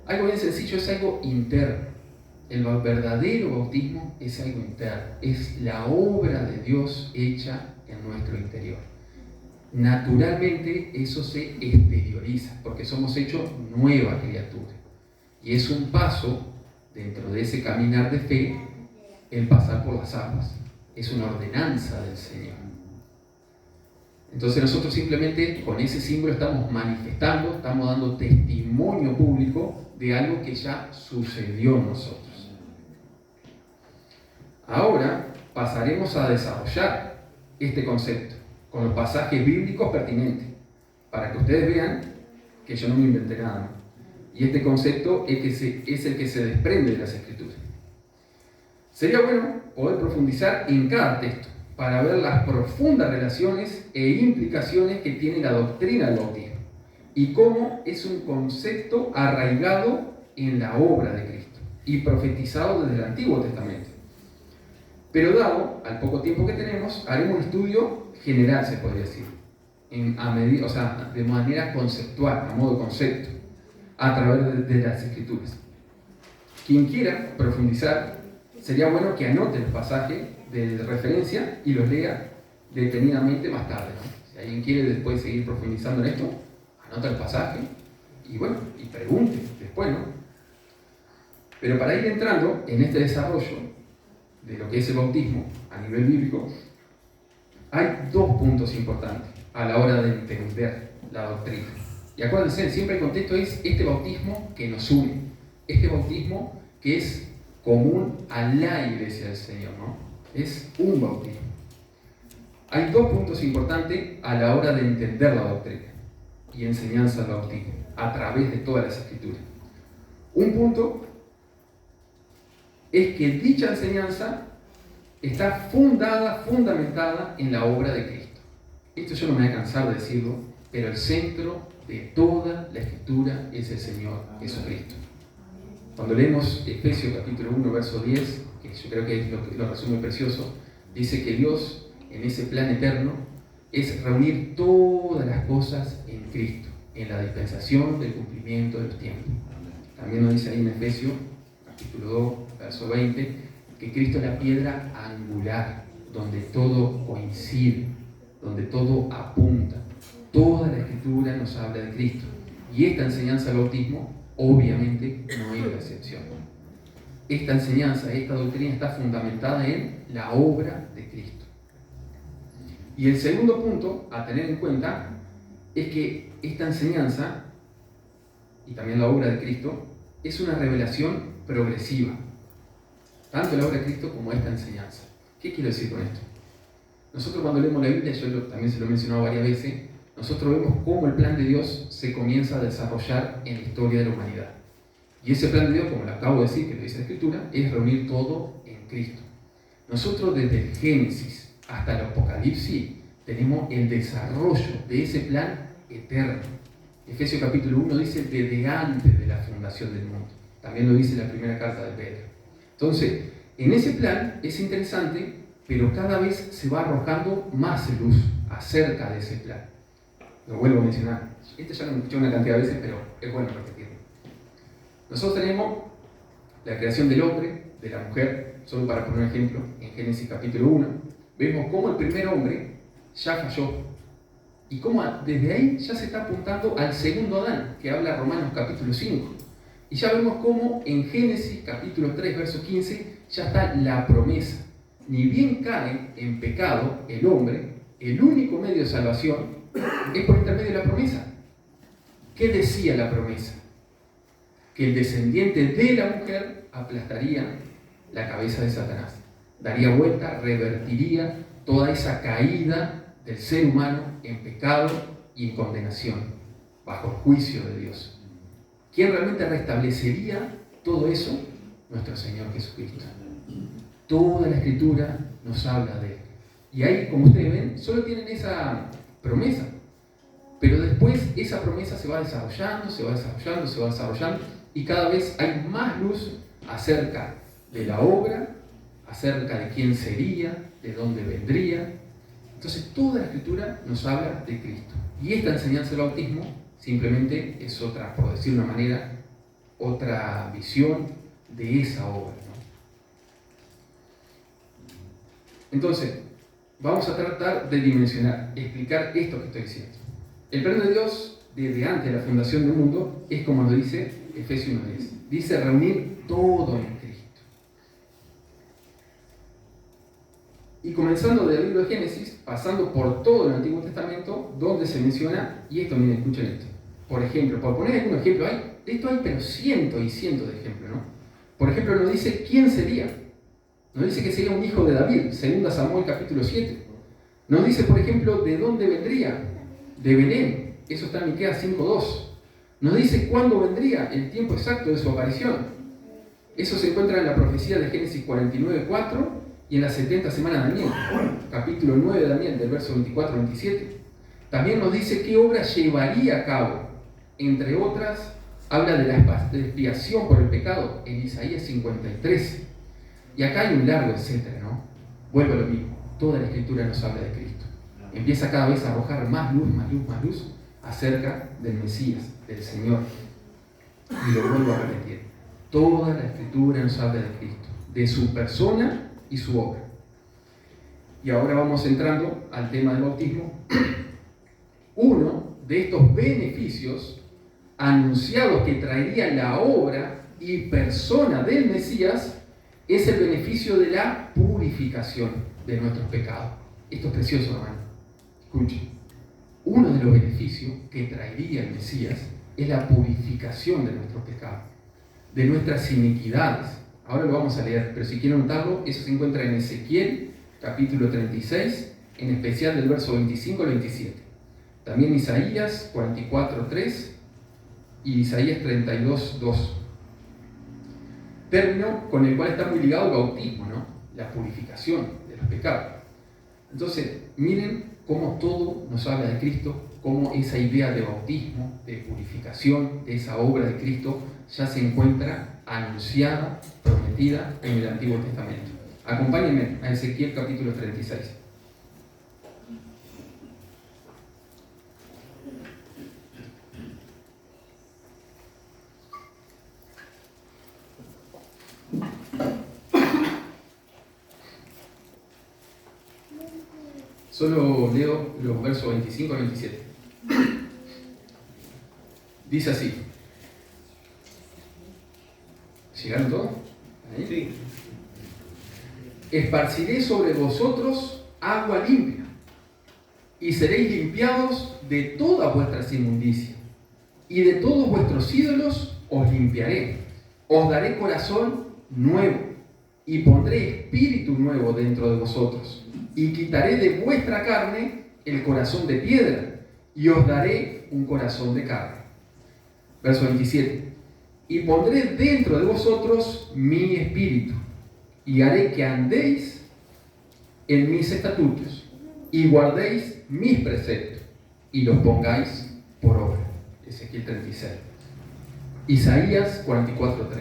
algo bien sencillo, es algo interno. El verdadero bautismo es algo interno. Es la obra de Dios hecha en nuestro interior. Naturalmente eso se exterioriza, porque somos hechos nueva criatura. Y es un paso dentro de ese caminar de fe, el pasar por las aguas. Es una ordenanza del Señor. Entonces nosotros simplemente con ese símbolo estamos manifestando, estamos dando testimonio público de algo que ya sucedió en nosotros. Ahora pasaremos a desarrollar este concepto con los pasajes bíblicos pertinentes, para que ustedes vean que yo no me inventé nada, ¿no? Y este concepto es el que se desprende de las Escrituras. Sería bueno poder profundizar en cada texto para ver las profundas relaciones e implicaciones que tiene la doctrina del bautismo y cómo es un concepto arraigado en la obra de Cristo y profetizado desde el Antiguo Testamento. Pero dado al poco tiempo que tenemos, haremos un estudio general, se podría decir, de manera conceptual, a modo de concepto, a través de las Escrituras. Quien quiera profundizar, sería bueno que anote el pasaje de referencia y los lea detenidamente más tarde, ¿no? Si alguien quiere después seguir profundizando en esto, anota el pasaje y pregunte después, ¿no? Pero para ir entrando en este desarrollo de lo que es el bautismo a nivel bíblico, hay dos puntos importantes a la hora de entender la doctrina. Y acuérdense, siempre el contexto es este bautismo que nos une, este bautismo que es común a la iglesia del Señor, ¿no? Es un bautismo. Hay dos puntos importantes a la hora de entender la doctrina y enseñanza del bautismo a través de todas las Escrituras. Un punto es que dicha enseñanza está fundamentada en la obra de Cristo. Esto yo no me voy a cansar de decirlo, pero el centro de toda la Escritura es el Señor Jesucristo. Cuando leemos Efesios capítulo 1, verso 10, que yo creo que es lo resume precioso, Dice que Dios, en ese plan eterno, es reunir todas las cosas en Cristo, en la dispensación del cumplimiento de los tiempos. También nos dice ahí en Efesios, capítulo 2, verso 20, que Cristo es la piedra angular, donde todo coincide, donde todo apunta. Toda la Escritura nos habla de Cristo. Y esta enseñanza del bautismo, obviamente, no es la excepción. Esta enseñanza, esta doctrina está fundamentada en la obra de Cristo. Y el segundo punto a tener en cuenta es que esta enseñanza, y también la obra de Cristo, es una revelación progresiva. Tanto la obra de Cristo como esta enseñanza. ¿Qué quiero decir con esto? Nosotros cuando leemos la Biblia, también se lo he mencionado varias veces, nosotros vemos cómo el plan de Dios se comienza a desarrollar en la historia de la humanidad. Y ese plan de Dios, como lo acabo de decir, que lo dice la Escritura, es reunir todo en Cristo. Nosotros desde el Génesis hasta el Apocalipsis tenemos el desarrollo de ese plan eterno. Efesios capítulo 1 dice desde antes de la fundación del mundo. También lo dice la primera carta de Pedro. Entonces, en ese plan es interesante, pero cada vez se va arrojando más luz acerca de ese plan. Lo vuelvo a mencionar. Esto ya lo he escuchado una cantidad de veces, pero es bueno repetirlo. Nosotros tenemos la creación del hombre, de la mujer, solo para poner un ejemplo, en Génesis capítulo 1, vemos cómo el primer hombre ya falló. Y cómo desde ahí ya se está apuntando al segundo Adán, que habla Romanos capítulo 5. Y ya vemos cómo en Génesis capítulo 3, verso 15, ya está la promesa. Ni bien cae en pecado el hombre, el único medio de salvación es por intermedio de la promesa. ¿Qué decía la promesa? Que el descendiente de la mujer aplastaría la cabeza de Satanás. Daría vuelta, revertiría toda esa caída del ser humano en pecado y en condenación, bajo el juicio de Dios. ¿Quién realmente restablecería todo eso? Nuestro Señor Jesucristo. Toda la Escritura nos habla de Él. Y ahí, como ustedes ven, solo tienen esa promesa. Pero después esa promesa se va desarrollando, se va desarrollando, se va desarrollando, y cada vez hay más luz acerca de la obra, acerca de quién sería, de dónde vendría. Entonces toda la Escritura nos habla de Cristo. Y esta enseñanza del bautismo simplemente es otra, por decir de una manera, otra visión de esa obra, ¿no? Entonces, vamos a tratar de dimensionar, explicar esto que estoy diciendo. El plan de Dios, desde antes de la fundación del mundo, es como lo dice Efesios 1:10. Dice reunir todo en Cristo. Y comenzando del libro de Génesis, pasando por todo el Antiguo Testamento, donde se menciona, y esto, miren, escuchen esto. Por ejemplo, por poner algún ejemplo, de esto hay pero cientos y cientos de ejemplos, ¿no? Por ejemplo, nos dice quién sería. Nos dice que sería un hijo de David, 2 Samuel capítulo 7. Nos dice, por ejemplo, de dónde vendría. De Belén, eso está en Miqueas 5:2. Nos dice cuándo vendría, el tiempo exacto de su aparición. Eso se encuentra en la profecía de Génesis 49:4 y en la 70 semana de Daniel, capítulo 9 de Daniel, del verso 24 al 27. También nos dice qué obra llevaría a cabo. Entre otras, habla de la expiación por el pecado en Isaías 53. Y acá hay un largo etcétera, ¿no? Vuelvo a lo mismo. Toda la Escritura nos habla de Cristo. Empieza cada vez a arrojar más luz, más luz, más luz acerca del Mesías, del Señor. Y lo vuelvo a repetir. Toda la Escritura nos habla de Cristo, de su persona y su obra. Y ahora vamos entrando al tema del bautismo. Uno de estos beneficios anunciados que traería la obra y persona del Mesías es el beneficio de la purificación de nuestros pecados. Esto es precioso, hermano. Escuchen, uno de los beneficios que traería el Mesías es la purificación de nuestros pecados, de nuestras iniquidades. Ahora lo vamos a leer, pero si quieren notarlo, eso se encuentra en Ezequiel, capítulo 36, en especial del verso 25 al 27. También Isaías 44:3 y Isaías 32:2. Término con el cual está muy ligado el bautismo, ¿no? La purificación de los pecados. Entonces, miren cómo todo nos habla de Cristo, cómo esa idea de bautismo, de purificación, de esa obra de Cristo, ya se encuentra anunciada, prometida en el Antiguo Testamento. Acompáñenme a Ezequiel capítulo 36. Solo leo los versos 25 al 27. Dice así. ¿Llegaron todos? ¿Ahí? Sí. Esparciré sobre vosotros agua limpia, y seréis limpiados de todas vuestras inmundicias, y de todos vuestros ídolos os limpiaré. Os daré corazón nuevo, y pondré espíritu nuevo dentro de vosotros, y quitaré de vuestra carne el corazón de piedra, y os daré un corazón de carne. Verso 27. Y pondré dentro de vosotros mi espíritu, y haré que andéis en mis estatutos, y guardéis mis preceptos, y los pongáis por obra. Ezequiel 36. Isaías 44:3.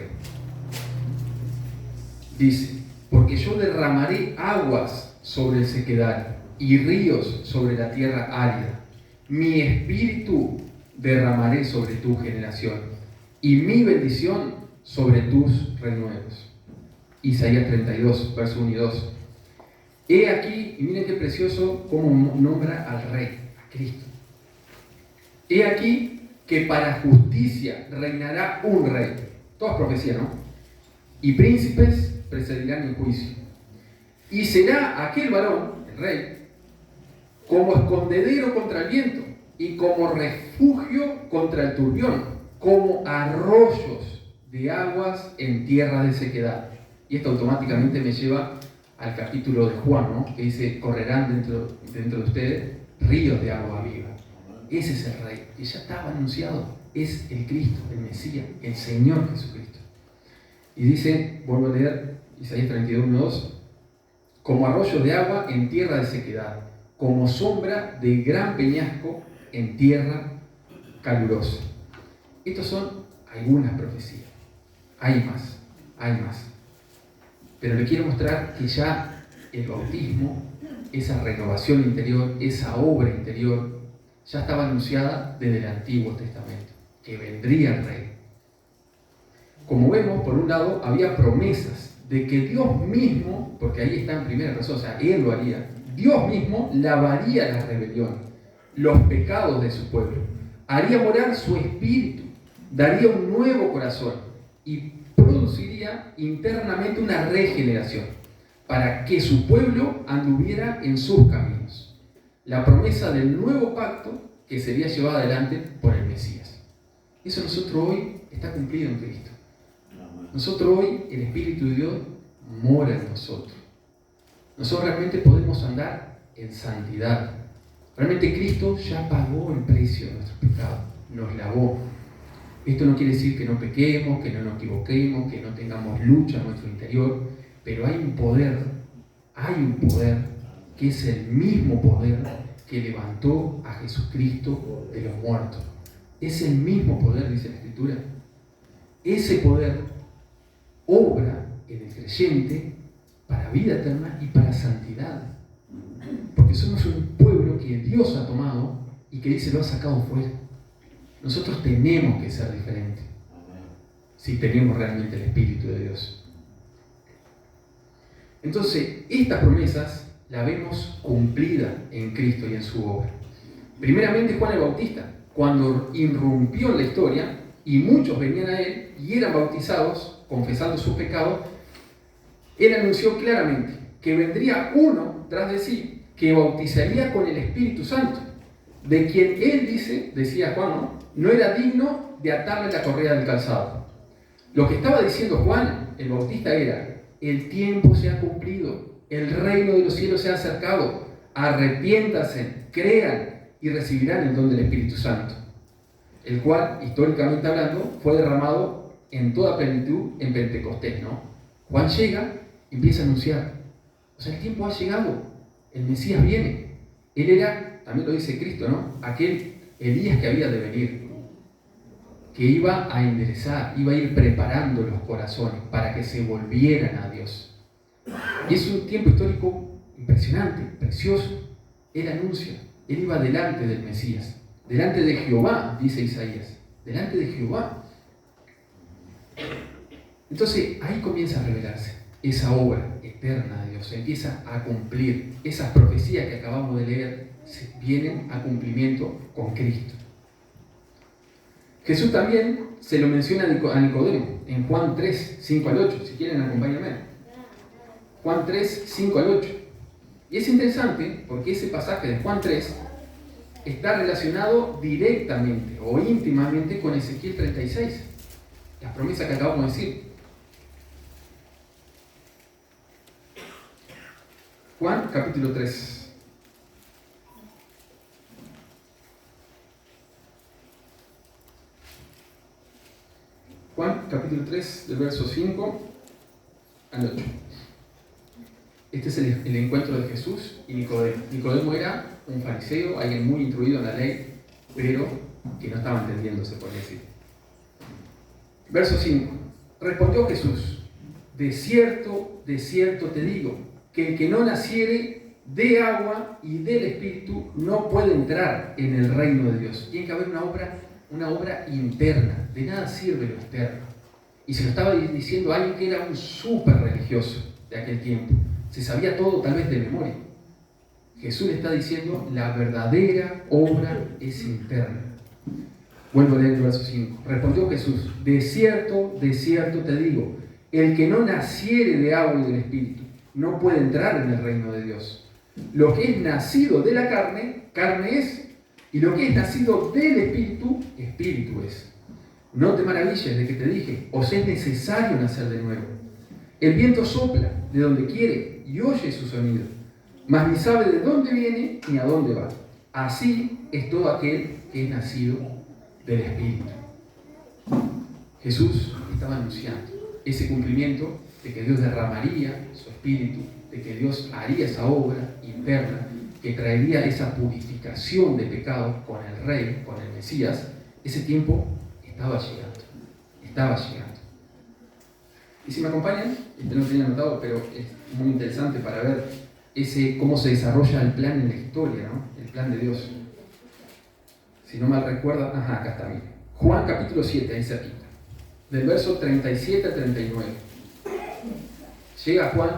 Dice, porque yo derramaré aguas sobre el sequedal, y ríos sobre la tierra árida. Mi espíritu derramaré sobre tu generación, y mi bendición sobre tus renuevos. Isaías 32, verso 1 y 2. He aquí, y miren qué precioso cómo nombra al Rey, a Cristo. He aquí que para justicia reinará un Rey. Todas profecías, ¿no? Y príncipes precedirán el juicio. Y será aquel varón, el Rey, como escondedero contra el viento, y como refugio contra el turbión, como arroyos de aguas en tierra de sequedad. Y esto automáticamente me lleva al capítulo de Juan, ¿no? Que dice, correrán dentro de ustedes ríos de agua viva. Ese es el Rey, que ya estaba anunciado, es el Cristo, el Mesías, el Señor Jesucristo. Y dice, vuelvo a leer, Isaías 32:1-2, como arroyo de agua en tierra de sequedad, como sombra de gran peñasco en tierra calurosa. Estas son algunas profecías. Hay más, hay más. Pero le quiero mostrar que ya el bautismo, esa renovación interior, esa obra interior, ya estaba anunciada desde el Antiguo Testamento, que vendría el Rey. Como vemos, por un lado, había promesas de que Dios mismo, porque ahí está en primera persona, o sea, Él lo haría, Dios mismo lavaría la rebelión, los pecados de su pueblo, haría morar su espíritu, daría un nuevo corazón y produciría internamente una regeneración para que su pueblo anduviera en sus caminos. La promesa del nuevo pacto que sería llevada adelante por el Mesías. Eso nosotros hoy está cumplido en Cristo. Nosotros hoy, el Espíritu de Dios mora en nosotros. Nosotros realmente podemos andar en santidad. Realmente Cristo ya pagó el precio de nuestros pecados, nos lavó. Esto no quiere decir que no pequemos, que no nos equivoquemos, que no tengamos lucha en nuestro interior, pero hay un poder que es el mismo poder que levantó a Jesucristo de los muertos. Es el mismo poder, dice la Escritura. Ese poder obra en el creyente para vida eterna y para santidad. Porque somos un pueblo que Dios ha tomado y que dice lo ha sacado fuera. Nosotros tenemos que ser diferentes si tenemos realmente el Espíritu de Dios. Entonces, estas promesas las vemos cumplidas en Cristo y en su obra. Primeramente Juan el Bautista, cuando irrumpió en la historia y muchos venían a él y eran bautizados, confesando sus pecados, él anunció claramente que vendría uno tras de sí que bautizaría con el Espíritu Santo, de quien él decía Juan, no era digno de atarle la correa del calzado. Lo que estaba diciendo Juan el Bautista era: el tiempo se ha cumplido, el reino de los cielos se ha acercado, arrepiéntanse, crean y recibirán el don del Espíritu Santo, el cual, históricamente hablando, fue derramado en toda plenitud en Pentecostés, ¿no? Juan llega y empieza a anunciar, o sea, el tiempo ha llegado, el Mesías viene. Él era, también lo dice Cristo, ¿no? Aquel Elías que había de venir, que iba a enderezar, iba a ir preparando los corazones para que se volvieran a Dios. Y es un tiempo histórico impresionante, precioso. Él anuncia, él iba delante del Mesías, delante de Jehová, dice Isaías, delante de Jehová. Entonces ahí comienza a revelarse esa obra eterna de Dios, se empieza a cumplir. Esas profecías que acabamos de leer vienen a cumplimiento con Cristo. Jesús también se lo menciona a Nicodemo en Juan 3, 5 al 8, si quieren acompáñenme. Juan 3, 5 al 8. Y es interesante porque ese pasaje de Juan 3 está relacionado directamente o íntimamente con Ezequiel 36, las promesas que acabamos de decir. Juan capítulo 3. Juan capítulo 3, del verso 5 al 8. Este es el encuentro de Jesús y Nicodemo. Nicodemo era un fariseo, alguien muy instruido en la ley, pero que no estaba entendiendo, se puede decir. Verso 5. Respondió Jesús: de cierto te digo, que el que no naciere de agua y del Espíritu no puede entrar en el reino de Dios. Tiene que haber una obra interna, de nada sirve lo externo. Y se lo estaba diciendo a alguien que era un súper religioso de aquel tiempo. Se sabía todo tal vez de memoria. Jesús le está diciendo, la verdadera obra es interna. Vuelvo a leer el verso 5. Respondió Jesús: de cierto te digo, el que no naciere de agua y del Espíritu no puede entrar en el reino de Dios. Lo que es nacido de la carne, carne es, y lo que es nacido del Espíritu, Espíritu es. No te maravilles de que te dije, os es necesario nacer de nuevo. El viento sopla de donde quiere y oye su sonido, mas ni sabe de dónde viene ni a dónde va. Así es todo aquel que es nacido del Espíritu. Jesús estaba anunciando ese cumplimiento de que Dios derramaría su Espíritu, de que Dios haría esa obra interna, que traería esa purificación de pecados con el Rey, con el Mesías. Ese tiempo estaba llegando. Y si me acompañan, no lo tenía anotado, pero es muy interesante para ver cómo se desarrolla el plan en la historia, ¿no? El plan de Dios. Si no mal recuerdan, acá está bien. Juan capítulo 7, ahí cerquita, del verso 37 a 39. Llega Juan,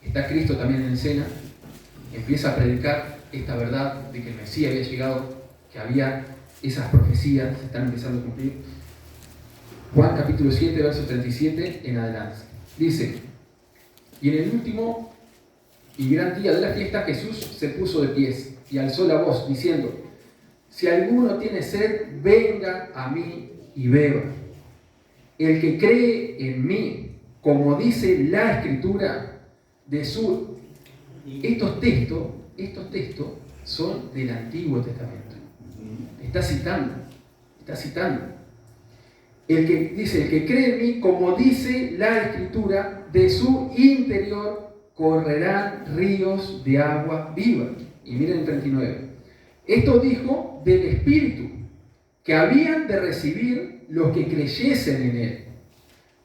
está Cristo también en escena, empieza a predicar esta verdad de que el Mesías había llegado, que había esas profecías, se están empezando a cumplir. Juan capítulo 7, verso 37 en adelante. Dice: y en el último y gran día de la fiesta, Jesús se puso de pies y alzó la voz, diciendo: si alguno tiene sed, venga a mí y beba. El que cree en mí, como dice la Escritura, de su... Estos textos son del Antiguo Testamento. Está citando. El que cree en mí, como dice la Escritura, de su interior correrán ríos de agua viva. Y miren el 39. Esto dijo del Espíritu, que habían de recibir los que creyesen en Él,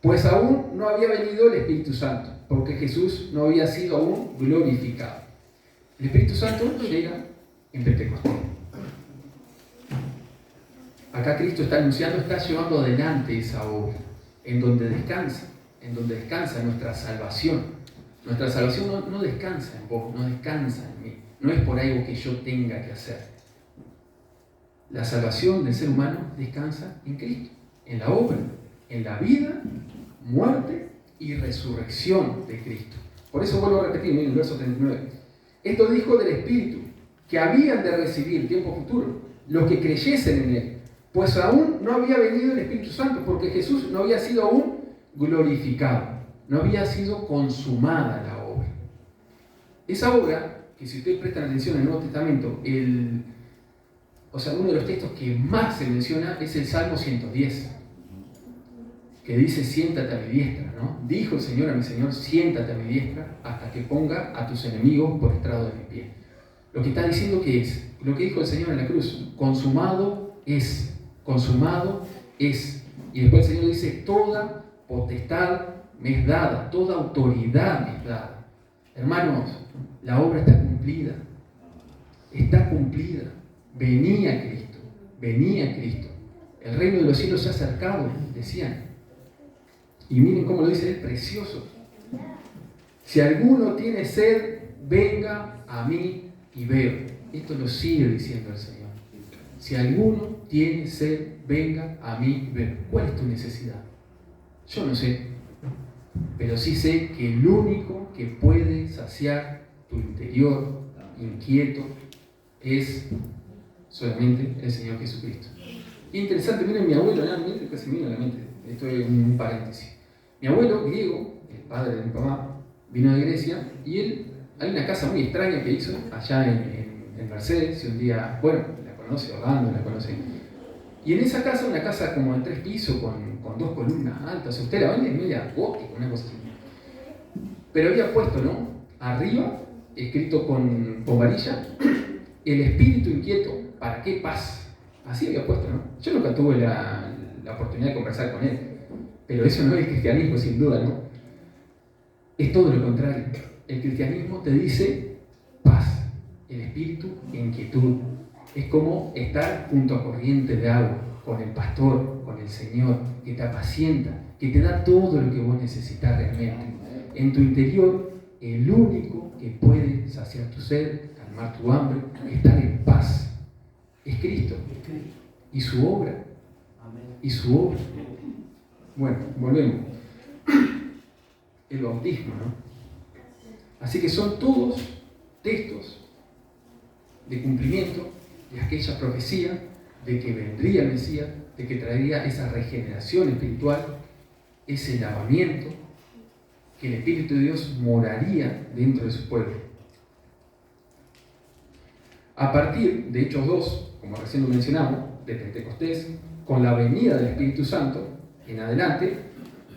pues aún no había venido el Espíritu Santo, porque Jesús no había sido aún glorificado. El Espíritu Santo llega en Pentecostés. Acá Cristo está anunciando, está llevando adelante esa obra, en donde descansa nuestra salvación. Nuestra salvación no descansa en vos, no descansa en mí, no es por algo que yo tenga que hacer. La salvación del ser humano descansa en Cristo, en la obra, en la vida, muerte y resurrección de Cristo. Por eso vuelvo a repetir, miren el verso 39. Esto dijo del Espíritu, que habían de recibir, tiempo futuro, los que creyesen en Él, pues aún no había venido el Espíritu Santo, porque Jesús no había sido aún glorificado, no había sido consumada la obra. Esa obra, que si ustedes prestan atención en el Nuevo Testamento, uno de los textos que más se menciona es el Salmo 110, que dice: siéntate a mi diestra, ¿no? Dijo el Señor a mi Señor: siéntate a mi diestra hasta que ponga a tus enemigos por estrado de mi pie. Lo que está diciendo que es lo que dijo el Señor en la cruz: consumado es. Y después el Señor dice: toda potestad me es dada, toda autoridad me es dada. Hermanos, la obra está cumplida. Está cumplida. Venía Cristo. Venía Cristo. El reino de los cielos se ha acercado, decían. Y miren cómo lo dice, es precioso. Si alguno tiene sed, venga a mí y beba. Esto lo sigue diciendo el Señor. Si alguno tiene sed, venga a mí y beba. ¿Cuál es tu necesidad? Yo no sé, pero sí sé que el único que puede saciar tu interior inquieto es solamente el Señor Jesucristo. Interesante, miren, mi abuelo, casi me viene a la mente, esto es un paréntesis. Mi abuelo griego, el padre de mi mamá, vino de Grecia y él, hay una casa muy extraña que hizo allá en Mercedes, y un día, bueno, la conoce Orlando, la conoce. Y en esa casa, una casa como de 3 pisos, con 2 columnas altas, usted la ve, es media gótica, una cosa así. Pero había puesto, ¿no? Arriba, escrito con varilla, el espíritu inquieto, ¿para qué paz? Así había puesto, ¿no? Yo nunca tuve la oportunidad de conversar con él, pero eso no es el cristianismo, sin duda, ¿no? Es todo lo contrario. El cristianismo te dice paz, el espíritu inquietud. Es como estar junto a corriente de agua, con el pastor, con el Señor, que te apacienta, que te da todo lo que vos necesitas realmente. En tu interior, el único que puede saciar tu sed, calmar tu hambre, estar en paz, es Cristo y su obra. Y su obra. Bueno, volvemos. El bautismo, ¿no? Así que son todos textos de cumplimiento de aquella profecía de que vendría el Mesías, de que traería esa regeneración espiritual, ese lavamiento, que el Espíritu de Dios moraría dentro de su pueblo. A partir de Hechos 2, como recién lo mencionamos, de Pentecostés, con la venida del Espíritu Santo en adelante,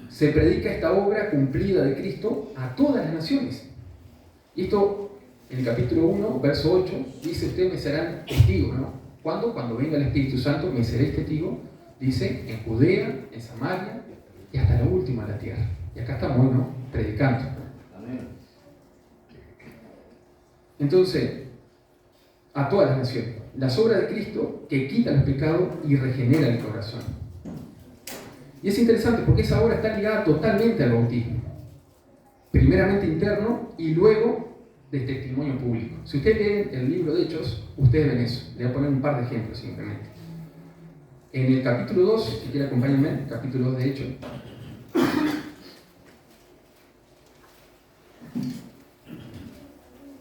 se predica esta obra cumplida de Cristo a todas las naciones. Y esto, en el capítulo 1, verso 8, dice: ustedes me serán testigos, ¿no? ¿Cuándo? Cuando venga el Espíritu Santo, me seréis testigos, dice, en Judea, en Samaria y hasta la última de la tierra. Y acá estamos, ¿no? Predicando. Entonces, a todas las naciones, las obras de Cristo que quitan los pecados y regeneran el corazón. Y es interesante porque esa obra está ligada totalmente al bautismo. Primeramente interno y luego de testimonio público. Si ustedes leen el libro de Hechos, ustedes ven eso. Le voy a poner un par de ejemplos simplemente. En el capítulo 2, si quieren acompáñenme, capítulo 2 de Hechos.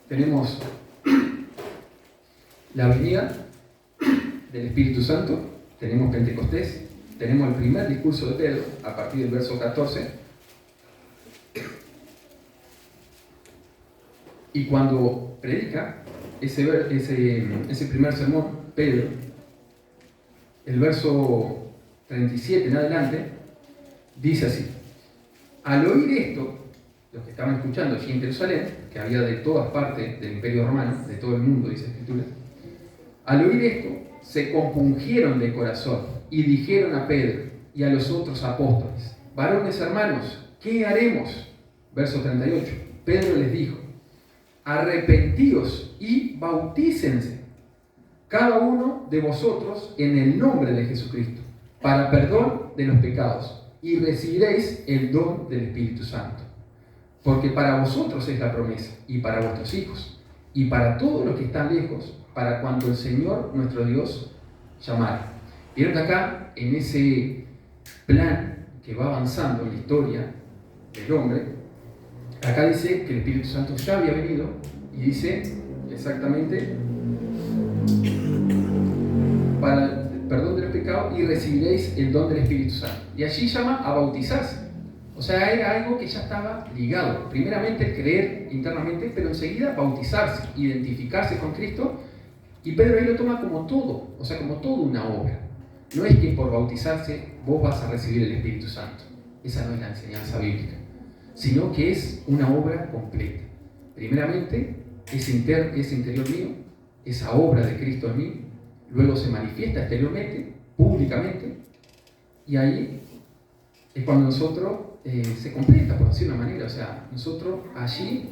Tenemos la venida del Espíritu Santo, tenemos Pentecostés, tenemos el primer discurso de Pedro, a partir del verso 14. Y cuando predica ese primer sermón, Pedro, el verso 37 en adelante, dice así: al oír esto, los que estaban escuchando allí en Jerusalén, que había de todas partes del Imperio Romano, de todo el mundo, dice la Escritura, al oír esto, se compungieron de corazón y dijeron a Pedro y a los otros apóstoles: varones hermanos, ¿qué haremos? Verso 38. Pedro les dijo: arrepentíos y bautícense cada uno de vosotros en el nombre de Jesucristo para perdón de los pecados, y recibiréis el don del Espíritu Santo. Porque para vosotros es la promesa, y para vuestros hijos, y para todos los que están lejos, para cuando el Señor nuestro Dios llamare. Vieron que acá, en ese plan que va avanzando en la historia del hombre, acá dice que el Espíritu Santo ya había venido, y dice exactamente: para el perdón de los pecados, y recibiréis el don del Espíritu Santo. Y allí llama a bautizarse. O sea, era algo que ya estaba ligado. Primeramente creer internamente, pero enseguida bautizarse, identificarse con Cristo. Y Pedro ahí lo toma como todo, o sea, como toda una obra. No es que por bautizarse vos vas a recibir el Espíritu Santo. Esa no es la enseñanza bíblica. Sino que es una obra completa. Primeramente, ese interior mío, esa obra de Cristo en mí, luego se manifiesta exteriormente, públicamente, y ahí es cuando nosotros se completa, por decirlo de una manera. O sea, nosotros allí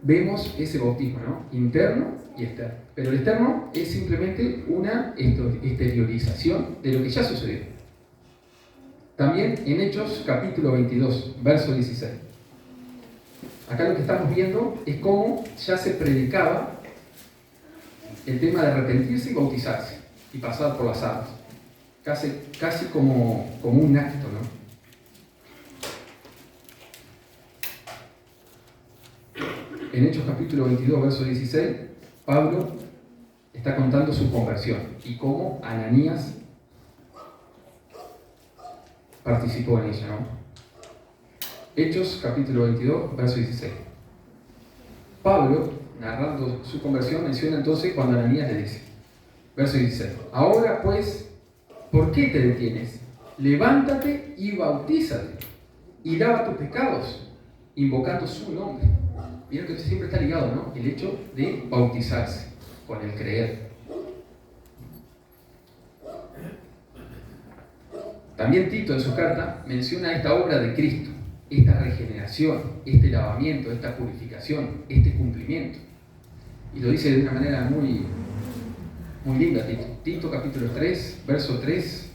vemos ese bautismo, ¿no? Interno y externo. Pero el externo es simplemente una exteriorización de lo que ya sucedió. También en Hechos capítulo 22, verso 16. Acá lo que estamos viendo es cómo ya se predicaba el tema de arrepentirse y bautizarse y pasar por las aguas. Casi como un acto, ¿no? En Hechos capítulo 22, verso 16, Pablo está contando su conversión y cómo Ananías participó en ella, ¿no? Hechos capítulo 22, verso 16. Pablo, narrando su conversión, menciona entonces cuando Ananías le dice, verso 16, ahora pues, ¿por qué te detienes? Levántate y bautízate y lava tus pecados, invocando su nombre. Miren que siempre está ligado, ¿no? El hecho de bautizarse con el creer. También Tito en su carta menciona esta obra de Cristo, esta regeneración, este lavamiento, esta purificación, este cumplimiento. Y lo dice de una manera muy linda Tito. Tito capítulo 3, verso 3,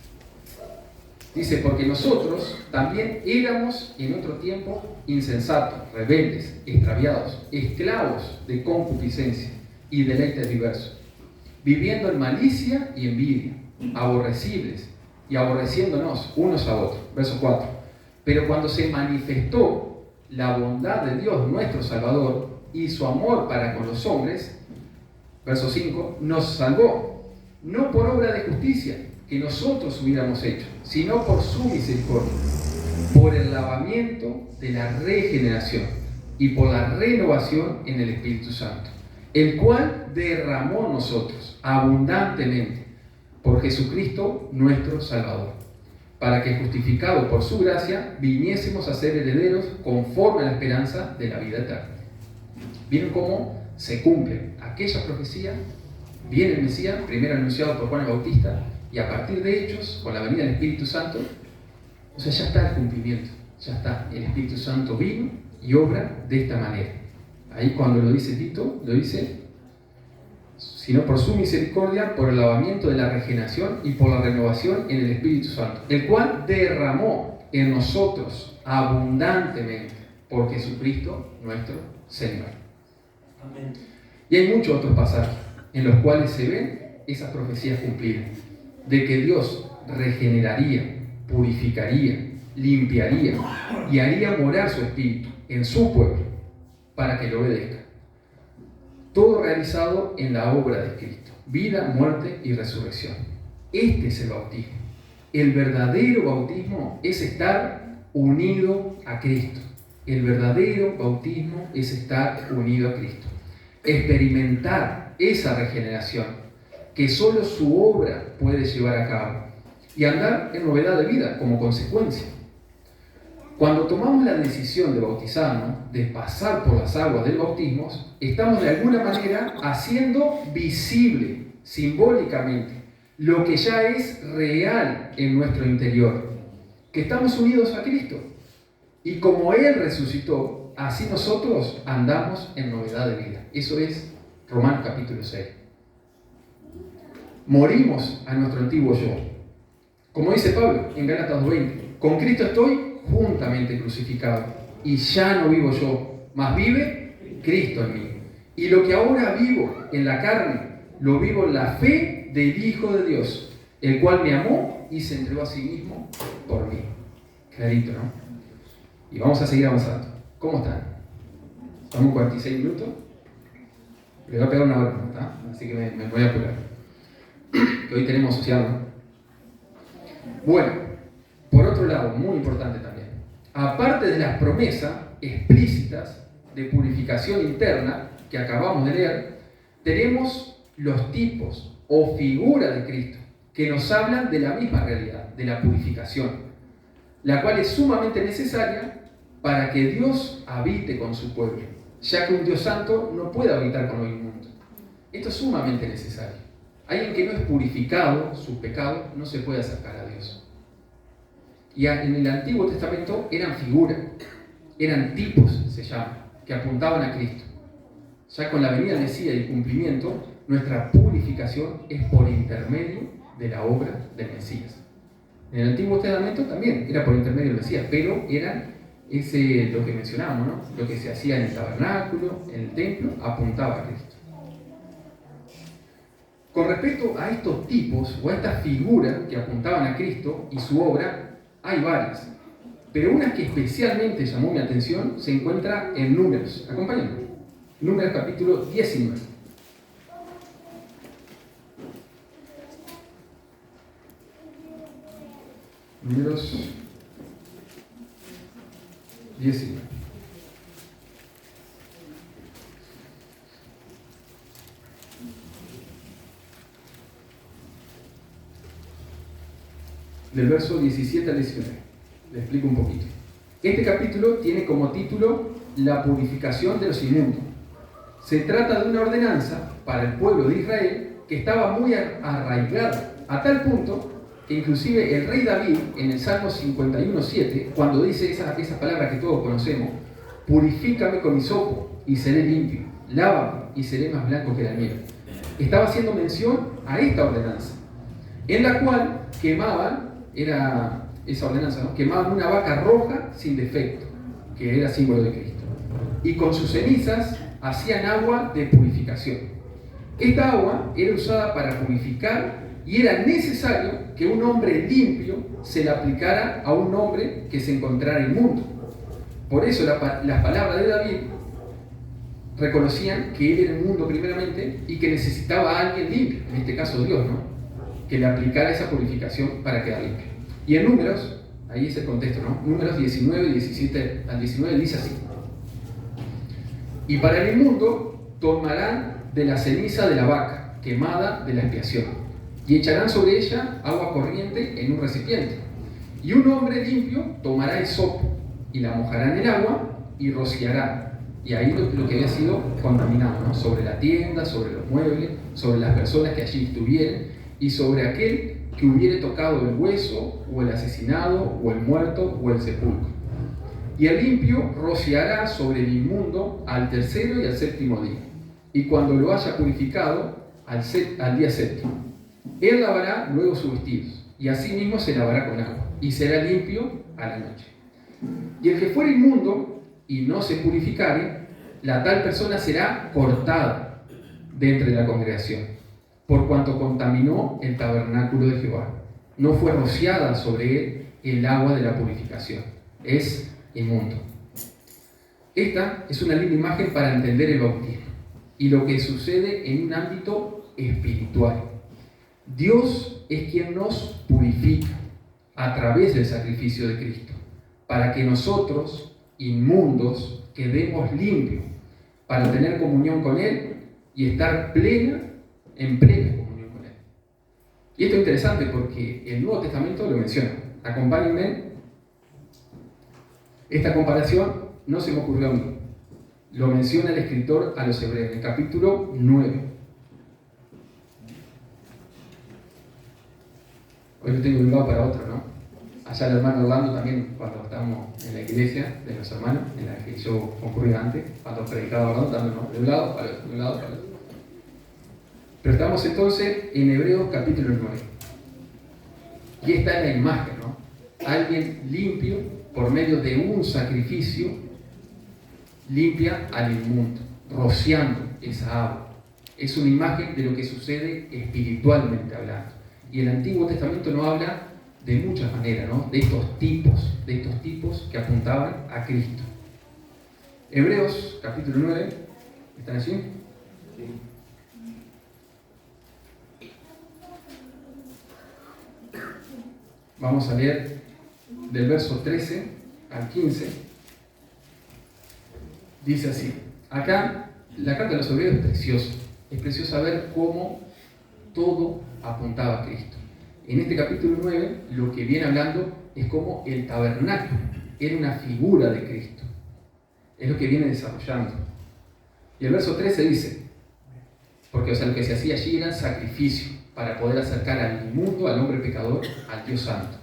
dice, porque nosotros también éramos en otro tiempo insensatos, rebeldes, extraviados, esclavos de concupiscencia y deleites diversos, viviendo en malicia y envidia, aborrecibles y aborreciéndonos unos a otros. Verso 4. Pero cuando se manifestó la bondad de Dios nuestro Salvador y su amor para con los hombres, verso 5, nos salvó, no por obra de justicia que nosotros hubiéramos hecho, sino por su misericordia, por el lavamiento de la regeneración y por la renovación en el Espíritu Santo, el cual derramó en nosotros abundantemente por Jesucristo nuestro Salvador, para que justificados por su gracia viniésemos a ser herederos conforme a la esperanza de la vida eterna. ¿Vieron cómo se cumple aquella profecía? Viene el Mesías, primero anunciado por Juan el Bautista, y a partir de Hechos, con la venida del Espíritu Santo, o sea, ya está el cumplimiento, ya está. El Espíritu Santo vino y obra de esta manera. Ahí cuando lo dice Tito, lo dice, sino por su misericordia, por el lavamiento de la regeneración y por la renovación en el Espíritu Santo, el cual derramó en nosotros abundantemente por Jesucristo nuestro Señor. Amén. Y hay muchos otros pasajes en los cuales se ven esas profecías cumplidas, de que Dios regeneraría, purificaría, limpiaría y haría morar su Espíritu en su pueblo para que lo obedezca. Todo realizado en la obra de Cristo, vida, muerte y resurrección. Este es el bautismo. El verdadero bautismo es estar unido a Cristo. El verdadero bautismo es estar unido a Cristo. Experimentar esa regeneración que solo su obra puede llevar a cabo y andar en novedad de vida como consecuencia. Cuando tomamos la decisión de bautizarnos, de pasar por las aguas del bautismo, estamos de alguna manera haciendo visible, simbólicamente, lo que ya es real en nuestro interior, que estamos unidos a Cristo. Y como Él resucitó, así nosotros andamos en novedad de vida. Eso es Romanos capítulo 6. Morimos a nuestro antiguo yo. Como dice Pablo en Gálatas 2:20, con Cristo estoy juntamente crucificado, y ya no vivo yo, mas vive Cristo en mí. Y lo que ahora vivo en la carne, lo vivo en la fe del Hijo de Dios, el cual me amó y se entregó a sí mismo por mí. Clarito, ¿no? Y vamos a seguir avanzando. ¿Cómo están? ¿Estamos 46 minutos? Le voy a pegar una hora, ¿no? Así que me voy a apurar. Que hoy tenemos social, ¿no? Bueno, por otro lado, muy importante también, aparte de las promesas explícitas de purificación interna que acabamos de leer, tenemos los tipos o figuras de Cristo que nos hablan de la misma realidad, de la purificación, la cual es sumamente necesaria para que Dios habite con su pueblo, ya que un Dios santo no puede habitar con lo inmundo. Esto es sumamente necesario. Alguien que no es purificado, su pecado, no se puede acercar a Dios. Y en el Antiguo Testamento eran figuras, eran tipos, se llama, que apuntaban a Cristo. Ya con la venida del Mesías y el cumplimiento, nuestra purificación es por intermedio de la obra del Mesías. En el Antiguo Testamento también era por intermedio del Mesías, pero eran lo que mencionábamos, ¿no? Lo que se hacía en el tabernáculo, en el templo, apuntaba a Cristo. Con respecto a estos tipos o a estas figuras que apuntaban a Cristo y su obra, hay varias, pero una que especialmente llamó mi atención se encuentra en Números. Acompáñenme. Números capítulo 19. Números 19. Del verso 17 al 19. Le explico un poquito. Este capítulo tiene como título La purificación de los inmundos. Se trata de una ordenanza para el pueblo de Israel que estaba muy arraigada, a tal punto que inclusive el rey David, en el Salmo 51:7, cuando dice esa palabra que todos conocemos, purifícame con hisopo y seré limpio, lávame y seré más blanco que la nieve, estaba haciendo mención a esta ordenanza, en la cual quemaban, era esa ordenanza, ¿no? Quemaban una vaca roja sin defecto, que era símbolo de Cristo, y con sus cenizas hacían agua de purificación. Esta agua era usada para purificar y era necesario que un hombre limpio se la aplicara a un hombre que se encontrara inmundo. Por eso las palabras de David reconocían que él era inmundo primeramente y que necesitaba a alguien limpio, en este caso Dios, ¿no? Que le aplicara esa purificación para quedar limpio. Y en Números, ahí es el contexto, ¿no? Números 19, 17 al 19 dice así: y para el inmundo tomarán de la ceniza de la vaca quemada de la expiación y echarán sobre ella agua corriente en un recipiente, y un hombre limpio tomará hisopo y la mojará en el agua y rociará, y ahí lo que había sido contaminado, ¿no? Sobre la tienda, sobre los muebles, sobre las personas que allí estuvieran y sobre aquel que hubiere tocado el hueso o el asesinado o el muerto o el sepulcro. Y el limpio rociará sobre el inmundo al tercero y al séptimo día, y cuando lo haya purificado al día séptimo, él lavará luego sus vestidos, y asimismo se lavará con agua, y será limpio a la noche. Y el que fuere inmundo y no se purificare, la tal persona será cortada de entre la congregación, por cuanto contaminó el tabernáculo de Jehová. No fue rociada sobre él el agua de la purificación. Es inmundo. Esta es una linda imagen para entender el bautismo y lo que sucede en un ámbito espiritual. Dios es quien nos purifica a través del sacrificio de Cristo, para que nosotros, inmundos, quedemos limpios, para tener comunión con Él y estar en plena comunión con Él. Y esto es interesante porque el Nuevo Testamento lo menciona. Acompáñenme. Esta comparación no se me ocurrió a mí. Lo menciona el escritor a los Hebreos, en el capítulo 9. Hoy lo tengo de un lado para otro, ¿no? Allá el hermano Orlando también, cuando estamos en la iglesia de los hermanos, en la que yo concurría antes, cuando predicaba Orlando también, ¿no? De un lado para otro, de un lado para otro. Pero estamos entonces en Hebreos capítulo 9. Y esta es la imagen, ¿no? Alguien limpio, por medio de un sacrificio, limpia al inmundo, rociando esa agua. Es una imagen de lo que sucede espiritualmente hablando. Y el Antiguo Testamento nos habla de muchas maneras, ¿no? De estos tipos que apuntaban a Cristo. Hebreos capítulo 9, ¿están así? Sí. Vamos a leer del verso 13 al 15. Dice así. Acá la carta de los Hebreos es preciosa. Es preciosa ver cómo todo apuntaba a Cristo. En este capítulo 9 lo que viene hablando es cómo el tabernáculo era una figura de Cristo. Es lo que viene desarrollando. Y el verso 13 dice, porque lo que se hacía allí era sacrificio para poder acercar al inmundo, al hombre pecador, al Dios santo.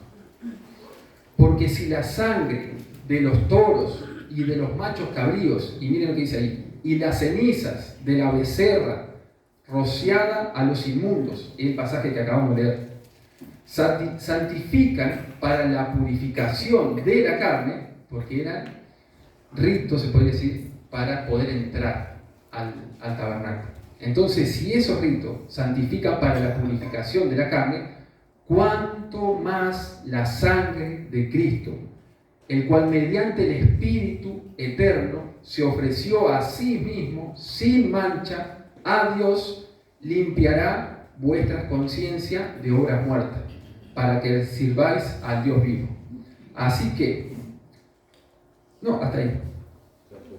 Porque si la sangre de los toros y de los machos cabríos, y miren lo que dice ahí, y las cenizas de la becerra rociada a los inmundos, el pasaje que acabamos de leer, santifican para la purificación de la carne, porque eran ritos, se puede decir, para poder entrar al tabernáculo. Entonces, si esos ritos santifican para la purificación de la carne, cuánto más la sangre de Cristo, el cual mediante el Espíritu eterno se ofreció a sí mismo sin mancha a Dios, limpiará vuestra conciencia de obras muertas, para que sirváis al Dios vivo. Así que, no, hasta ahí.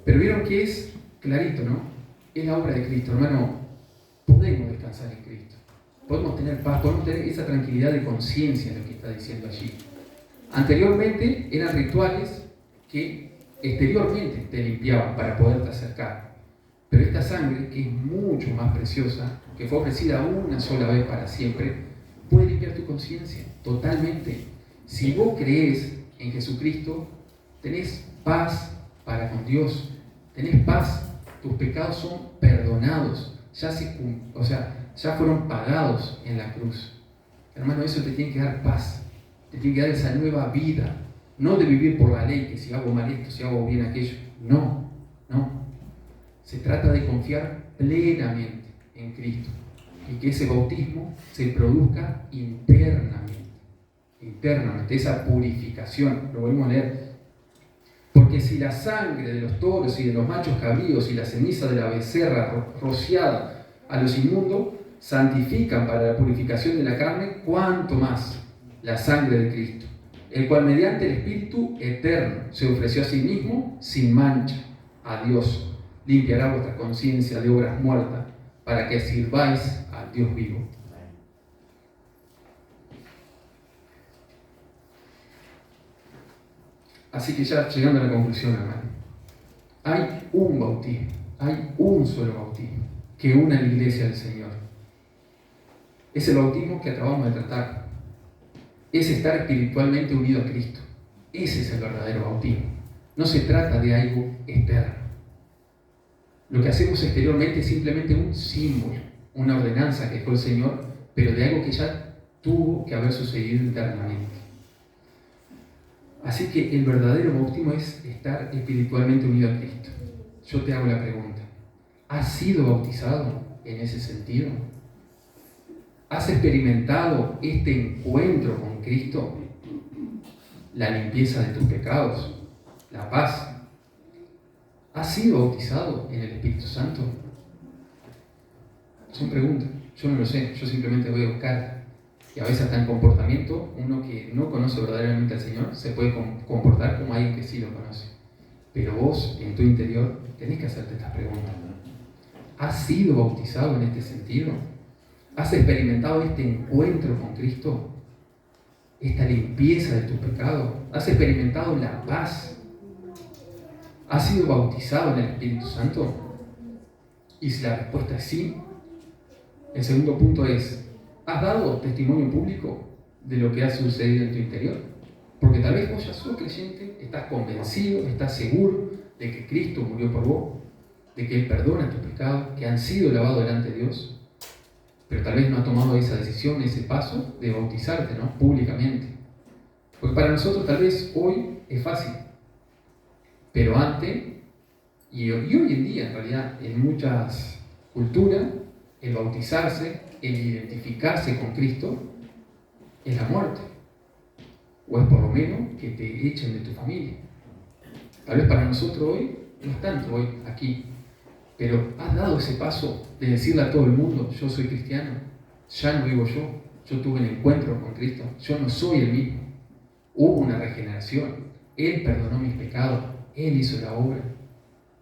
Pero vieron que es clarito, ¿no? Es la obra de Cristo, hermano. Podemos descansar en Cristo. Podemos tener paz, podemos tener esa tranquilidad de conciencia en lo que está diciendo allí. Anteriormente eran rituales que exteriormente te limpiaban para poderte acercar. Pero esta sangre, que es mucho más preciosa, que fue ofrecida una sola vez para siempre, puede limpiar tu conciencia totalmente. Si vos crees en Jesucristo, tenés paz para con Dios, tenés paz, tus pecados son perdonados, ya fueron pagados en la cruz. Hermano, eso te tiene que dar paz, te tiene que dar esa nueva vida, no de vivir por la ley, que si hago mal esto, si hago bien aquello. No. Se trata de confiar plenamente en Cristo y que ese bautismo se produzca internamente, esa purificación. Lo volvemos a leer. Porque si la sangre de los toros y de los machos cabríos y la ceniza de la becerra rociada a los inmundos santifican para la purificación de la carne, cuánto más la sangre de Cristo, el cual mediante el Espíritu eterno se ofreció a sí mismo sin mancha a Dios, limpiará vuestra conciencia de obras muertas para que sirváis al Dios vivo. Así que ya llegando a la conclusión, hermano, hay un bautismo, hay un solo bautismo que une a la iglesia del Señor. Es el bautismo que acabamos de tratar. Es estar espiritualmente unido a Cristo. Ese es el verdadero bautismo. No se trata de algo externo. Lo que hacemos exteriormente es simplemente un símbolo, una ordenanza que dejó el Señor, pero de algo que ya tuvo que haber sucedido internamente. Así que el verdadero bautismo es estar espiritualmente unido a Cristo. Yo te hago la pregunta: ¿has sido bautizado en ese sentido? ¿Has experimentado este encuentro con Cristo? La limpieza de tus pecados, la paz. ¿Has sido bautizado en el Espíritu Santo? Son preguntas, yo no lo sé, yo simplemente voy a buscar. Y a veces hasta en comportamiento, uno que no conoce verdaderamente al Señor se puede comportar como alguien que sí lo conoce. Pero vos, en tu interior, tenés que hacerte estas preguntas. ¿Has sido bautizado en este sentido? ¿Has experimentado este encuentro con Cristo? ¿Esta limpieza de tu pecado? ¿Has experimentado la paz? ¿Has sido bautizado en el Espíritu Santo? Y si la respuesta es sí, el segundo punto es: ¿has dado testimonio público de lo que ha sucedido en tu interior? Porque tal vez vos ya sos creyente, estás convencido, estás seguro de que Cristo murió por vos, de que Él perdona tus pecados, que han sido lavados delante de Dios, pero tal vez no has tomado esa decisión, ese paso de bautizarte, ¿no? Públicamente. Porque para nosotros tal vez hoy es fácil, pero antes, y hoy en día en realidad, en muchas culturas, el bautizarse, el identificarse con Cristo, es la muerte. O es por lo menos que te echen de tu familia. Tal vez para nosotros hoy, no es tanto hoy aquí, pero has dado ese paso de decirle a todo el mundo: yo soy cristiano, ya no vivo yo tuve un encuentro con Cristo, yo no soy el mismo. Hubo una regeneración, Él perdonó mis pecados, Él hizo la obra.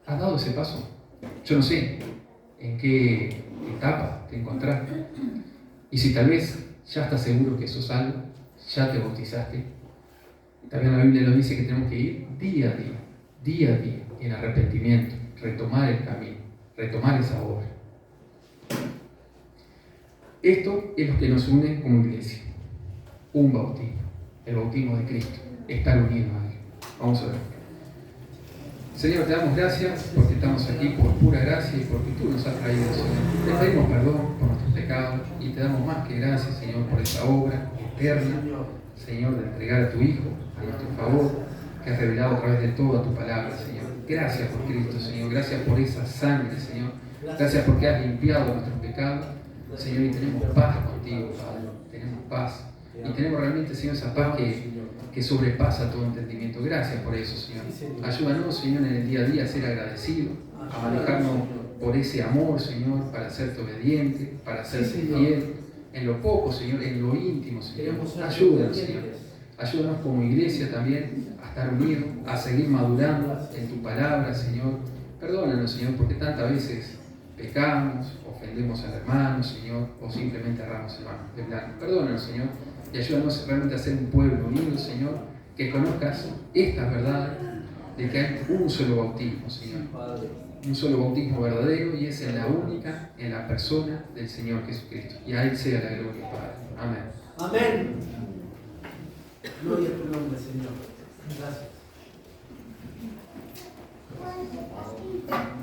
¿Has dado ese paso? Yo no sé en qué etapa te encontrás. Y si tal vez ya estás seguro que sos salvo, ya te bautizaste, también la Biblia nos dice que tenemos que ir día a día, en arrepentimiento, retomar el camino, retomar esa obra. Esto es lo que nos une como iglesia: un bautismo, el bautismo de Cristo. estar unidos a Él. Vamos a ver. Señor, te damos gracias porque estamos aquí por pura gracia y porque tú nos has traído, Señor. Te pedimos perdón por nuestros pecados y te damos más que gracias, Señor, por esa obra eterna, Señor, de entregar a tu Hijo a nuestro favor, que has revelado a través de toda tu palabra, Señor. Gracias por Cristo, Señor. Gracias por esa sangre, Señor. Gracias porque has limpiado nuestros pecados, Señor, y tenemos paz contigo, Padre. Tenemos paz. Y tenemos realmente, Señor, esa paz que sobrepasa todo entendimiento. Gracias por eso, Señor. Ayúdanos, Señor, en el día a día a ser agradecidos, a manejarnos por ese amor, Señor, para serte obediente, para serte fiel, en lo poco, Señor, en lo íntimo, Señor. Ayúdanos, Señor. Ayúdanos como iglesia también a estar unidos, a seguir madurando en tu palabra, Señor. Perdónanos, Señor, porque tantas veces pecamos, ofendemos al hermano, Señor, o simplemente erramos de plano. Perdónanos, Señor, y ayúdanos realmente a ser un pueblo unido, Señor, que conozcas esta verdad de que hay un solo bautismo, Señor. Un solo bautismo verdadero, y es en la única, en la persona del Señor Jesucristo. Y a Él sea la gloria, Padre. Amén. Amén. Gloria a tu nombre, Señor. Gracias.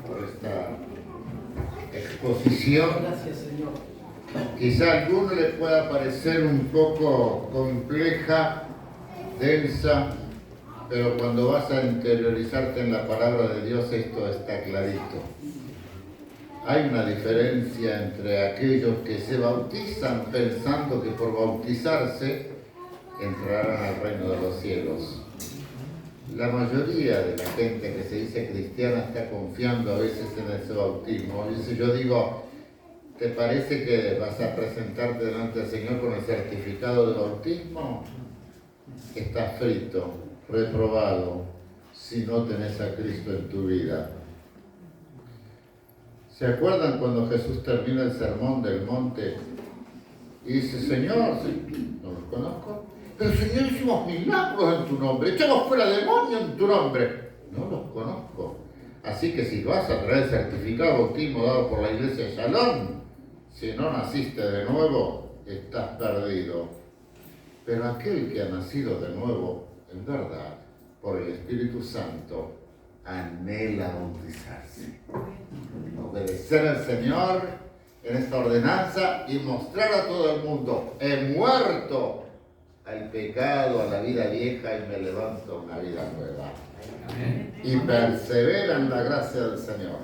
Por esta exposición. Gracias, Señor. Quizá a alguno le pueda parecer un poco compleja, densa, pero cuando vas a interiorizarte en la palabra de Dios, esto está clarito. Hay una diferencia entre aquellos que se bautizan pensando que por bautizarse entrarán al reino de los cielos. La mayoría de la gente que se dice cristiana está confiando a veces en ese bautismo. A veces yo digo, ¿te parece que vas a presentarte delante del Señor con el certificado de bautismo? Estás frito, reprobado, si no tenés a Cristo en tu vida. ¿Se acuerdan cuando Jesús termina el sermón del monte y dice, Señor, no los conozco? Pero Señor, hicimos milagros en tu nombre, echamos fuera demonios en tu nombre. No los conozco. Así que si vas a traer el certificado de bautismo dado por la iglesia de Shalom, si no naciste de nuevo, estás perdido. Pero aquel que ha nacido de nuevo, en verdad, por el Espíritu Santo, anhela bautizarse. Obedecer al Señor en esta ordenanza y mostrar a todo el mundo, he muerto al pecado, a la vida vieja y me levanto a una vida nueva. Amén. Y persevera en la gracia del Señor.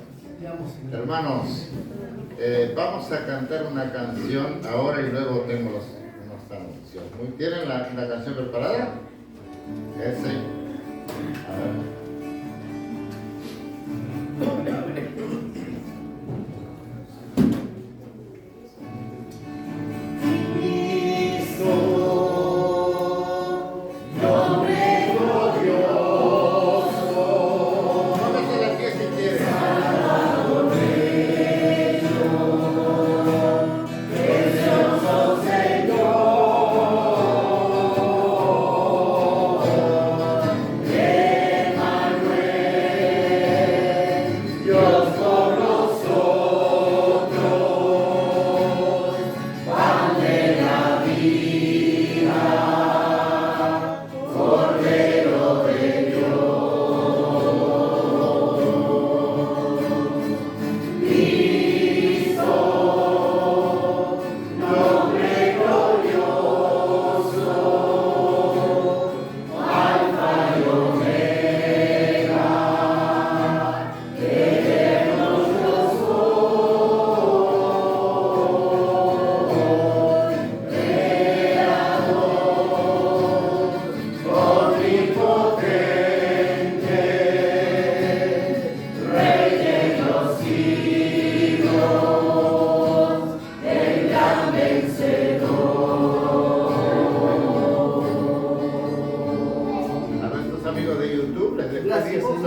Hermanos, vamos a cantar una canción ahora y luego tengo unos anuncios. ¿Tienen la canción preparada? Sí. A ver.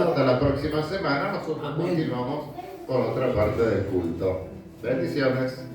Hasta la próxima semana nosotros continuamos con otra parte del culto. Bendiciones.